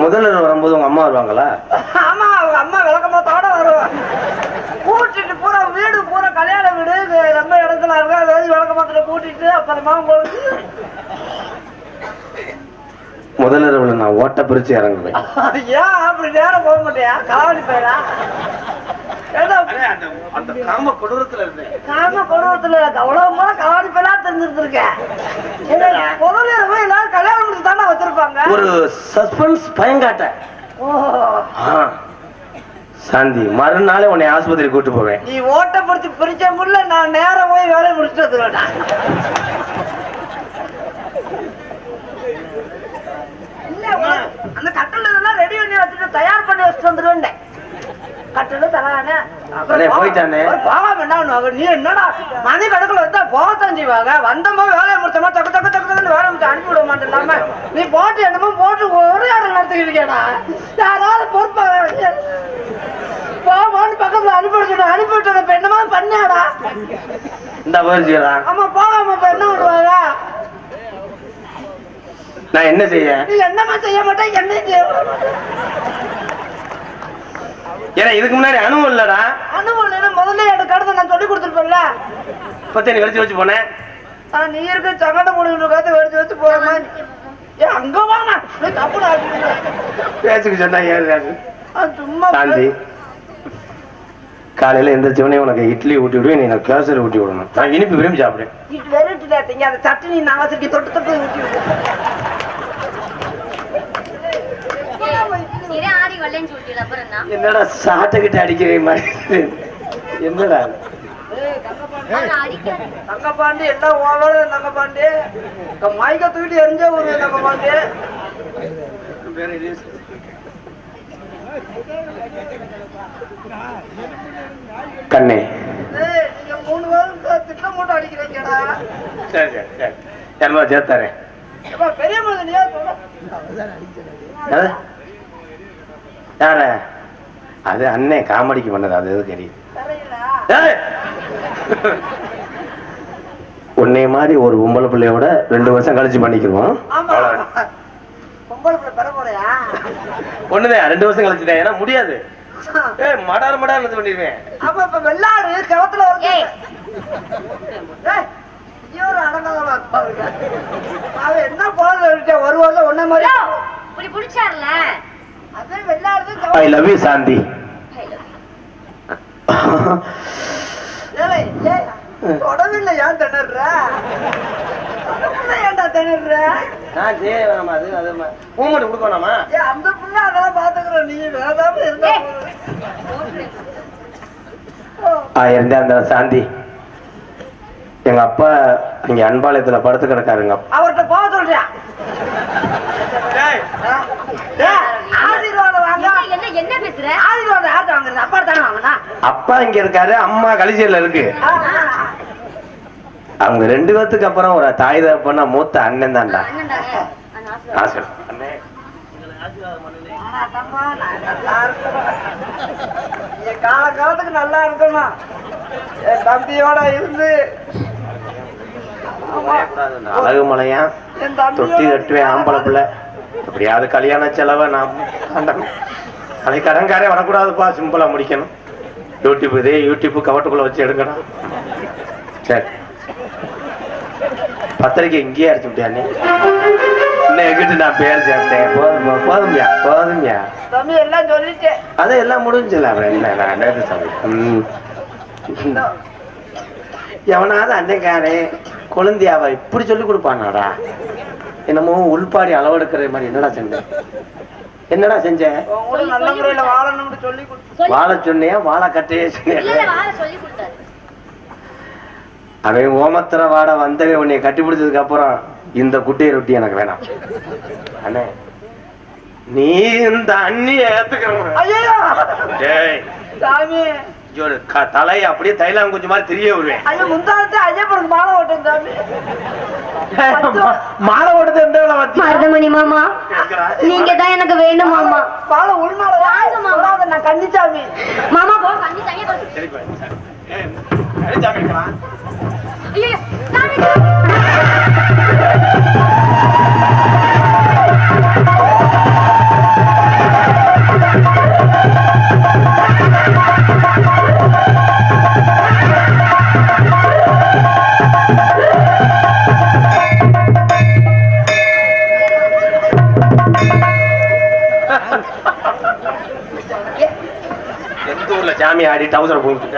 Speaker 1: முதல்ல வரும்போது உங்க அம்மா வருவாங்களா?
Speaker 3: ஆமா, அவங்க அம்மா விளக்கமாத்தோட வருவாங்க. கூட்டிட்டு பூரா வீடு பூரா கல்யாண வீடு ரொம்ப இடத்துல இருக்கு. அதாவது விளக்கமாத்துல கூட்டிட்டு அப்புறமா உங்களுக்கு
Speaker 1: முதல்ல நான் ஓட்ட பிரிச்சு இறங்குவேன்.
Speaker 3: ஏன் அப்படி நேரம் போக மாட்டியா? காவடி போயிடா.
Speaker 1: அந்த காம கொடூரத்துல இருந்தேன்.
Speaker 3: காம கொடூரத்துல அவ்வளவு முறை காவடி போயலா தெரிஞ்சிருக்கேன். முதல்ல போய் எல்லாரும் கல்யாணம் முடிச்சு தானே வச்சிருப்பாங்க.
Speaker 1: ஒரு சஸ்பென்ஸ் பயங்காட்ட. சாந்தி, மறுநாளே உன்னை ஆஸ்பத்திரி கூட்டு போவேன்.
Speaker 3: நீ ஓட்ட பிடிச்சி பிரிச்ச முடியல, நான் நேரம் போய் வேலையை முடிச்சுட்டு வந்துருவேன். அந்த கட்டல் இதெல்லாம் ரெடி பண்ணி வச்சுட்டு தயார் பண்ணி வச்சுட்டு வந்துருவேன். கட்டலு தரானே
Speaker 1: போயிட்டானே.
Speaker 3: நீ என்னடா மணி கணக்குல வந்தா போகத்தான் செய்வாங்க. வந்தமோ வேலையை முடிச்சோமா தக்கு தக்கு தக்கு வேலை முடிச்சு அனுப்பி விட மாட்டேன். இல்லாம நீ போட்டு என்னமோ போட்டு ஒரு யாரும் நடத்திக்கிட்டா யாராவது பொறுப்பாக போமான்னு பக்கத்துல அனுப்பி விட்டு என்னமா பண்ணாடா?
Speaker 1: இந்த போயிருச்சுடா.
Speaker 3: ஆமா, போகாம இப்ப என்ன விடுவாங்க?
Speaker 1: நான் என்ன செய்ய?
Speaker 3: நீ என்னமா செய்ய மாட்டேன், என்ன செய்ய?
Speaker 1: ஏன்னா இதுக்கு முன்னாடி அனுபவம் இல்லடா.
Speaker 3: அனுபவம் இல்ல, முதல்ல எனக்கு கடத்த நான் சொல்லி கொடுத்துருப்பேன்ல.
Speaker 1: பத்தி நீ வச்சு போனேன்.
Speaker 3: நீ இருக்க சங்கடம் முடிவு காத்து வெடிச்சு வச்சு போறமா அங்க வாங்க தப்பு
Speaker 1: பேச்சுக்கு சொன்னா ஏறாது
Speaker 3: சும்மா
Speaker 1: சாந்தி காலையில எந்திரிச்சவனே உனக்கு இட்லி ஊட்டி விடுவேன், நீ எனக்கு கேசரி ஊட்டி விடணும். நான் இனிப்பு விரும்பி சாப்பிடுறேன்.
Speaker 3: இது வெரைட்டில திங்க அந்த சட்னி நான் வச்சிருக்கி தொட்டு தொட்டு ஊட்டி விடு.
Speaker 1: என்னடா சாட்டைக்கிட்ட அடிக்கிற மாதிரி என்னடா
Speaker 3: தங்கப்பாண்டி எல்லாம் ஓவர் தங்கப்பாண்டி மைக்க தூக்கிட்டு எரிஞ்ச ஒரு தங்கப்பாண்டி
Speaker 1: கண்ணே
Speaker 3: நீங்க 3 பேரும் திட்டம் போட்டு அடிக்கிறீங்கடா.
Speaker 1: சரி சரி சரி என்னமா சேர்த்தாரேன்
Speaker 3: பெரிய மனிதனியா
Speaker 1: யார அது அண்ணே காமெடிக்கு பண்ணது, அது எது தெரியும். உன்னை மாதிரி ஒரு பொம்பளை பிள்ளையோட 2 வருஷம் கழிச்சு பண்ணிக்கிறோம். ஒண்ணுதான் 2 வருஷம் கழிச்சுட்டேன், ஏன்னா முடியாது. மடார் மடார் பண்ணிடுவேன்.
Speaker 3: அப்ப இப்ப வெள்ளாடு கவத்துல என்ன போல 1 வருஷம் ஒன்ன மாதிரி
Speaker 2: பிடிச்சார்ல
Speaker 3: அதே வெள்ளாடு.
Speaker 1: ஐ லவ் யூ சாந்தி.
Speaker 3: தொடவில்லை ஏன் திணற ஏன்டா திணற
Speaker 1: கொடுக்கணுமா
Speaker 3: அந்த புள்ள அதெல்லாம் பாத்துக்கிறோம். நீ வேதாம இருந்தா
Speaker 1: இருந்தேன் அந்த சாந்தி. எங்க அப்பா இங்க அன்பாளையத்துல படுத்து கிடக்காருங்க.
Speaker 3: அவர்கிட்ட போக சொல்றியா? ஆசீர்வாதம் வாங்க.
Speaker 2: என்ன பேசுற?
Speaker 3: ஆசீர்வாதம் யார்கிட்ட வாங்குறது? அப்பா தானே வாங்கினா.
Speaker 1: அப்பா இங்க இருக்காரு, அம்மா கலிசேரியில இருக்கு. அவங்க 2 பேத்துக்கு அப்புறம் ஒரு தாய் தகப்பனா மூத்த அண்ணன் தான்டா.
Speaker 3: காலத்துக்கு நல்லா இருக்கணும். என் தம்பியோட இருந்து
Speaker 1: அழகு மலையா தொட்டி கட்டுவேன் ஆம்பளை பிள்ளை. எப்படியாவது கல்யாண செலவை நான் அதை கடன்காரே வரக்கூடாதுப்பா, சிம்பிளா முடிக்கணும். யூடியூப் இதே யூடியூப் கவட்டுக்குள்ள வச்சு எடுக்கணும். சரி பத்திரிக்கை இங்கேயே அடிச்சு விட்டியானே, இன்னும் எங்கிட்ட நான் பேர் சேர்த்தேன். போதும்யா போதும்யா
Speaker 3: தம்பி எல்லாம் சொல்லிட்டேன்.
Speaker 1: அதை எல்லாம் முடிஞ்சல. என்ன நான் நேற்று சொல்றேன். எவனாவது அன்னைக்காரே குழந்தையாவ இப்படி சொல்லி கொடுப்பானாடா. என்னமோ உள்பாடி அளவெடுக்கிற மாதிரி. என்னடா செஞ்சேன்? என்னடா செஞ்சேன்?
Speaker 3: நல்ல முறையில வாழணும்னு சொல்லி
Speaker 1: வாழ சொன்னியா வாழ கட்டையே சொன்னியா? அவன் ஓமத்திர வாட வந்தவே உன்னை கட்டி பிடிச்சதுக்கு அப்புறம் இந்த குட்டையை ரொட்டி எனக்கு வேணாம் அண்ணே. நீ இந்த அண்ணிய தலையை அப்படியே தைலாம் கொஞ்சம் மாதிரி தெரிய விடுவேன்.
Speaker 3: ஐயோ முந்தானத்தை ஐயப்பனுக்கு மாலை ஓட்டும் சாமி.
Speaker 1: மாலை ஓட்டது எந்த
Speaker 2: மருதமணி மாமா, நீங்க தான் எனக்கு வேணும் மாமா.
Speaker 3: மாலை உள்மாலை நான் கண்டிச்சாமி
Speaker 2: மாமா போ கண்டிச்சாங்க.
Speaker 1: எந்த ஊர்ல சாமி ஆடி டவுசர் போட்டு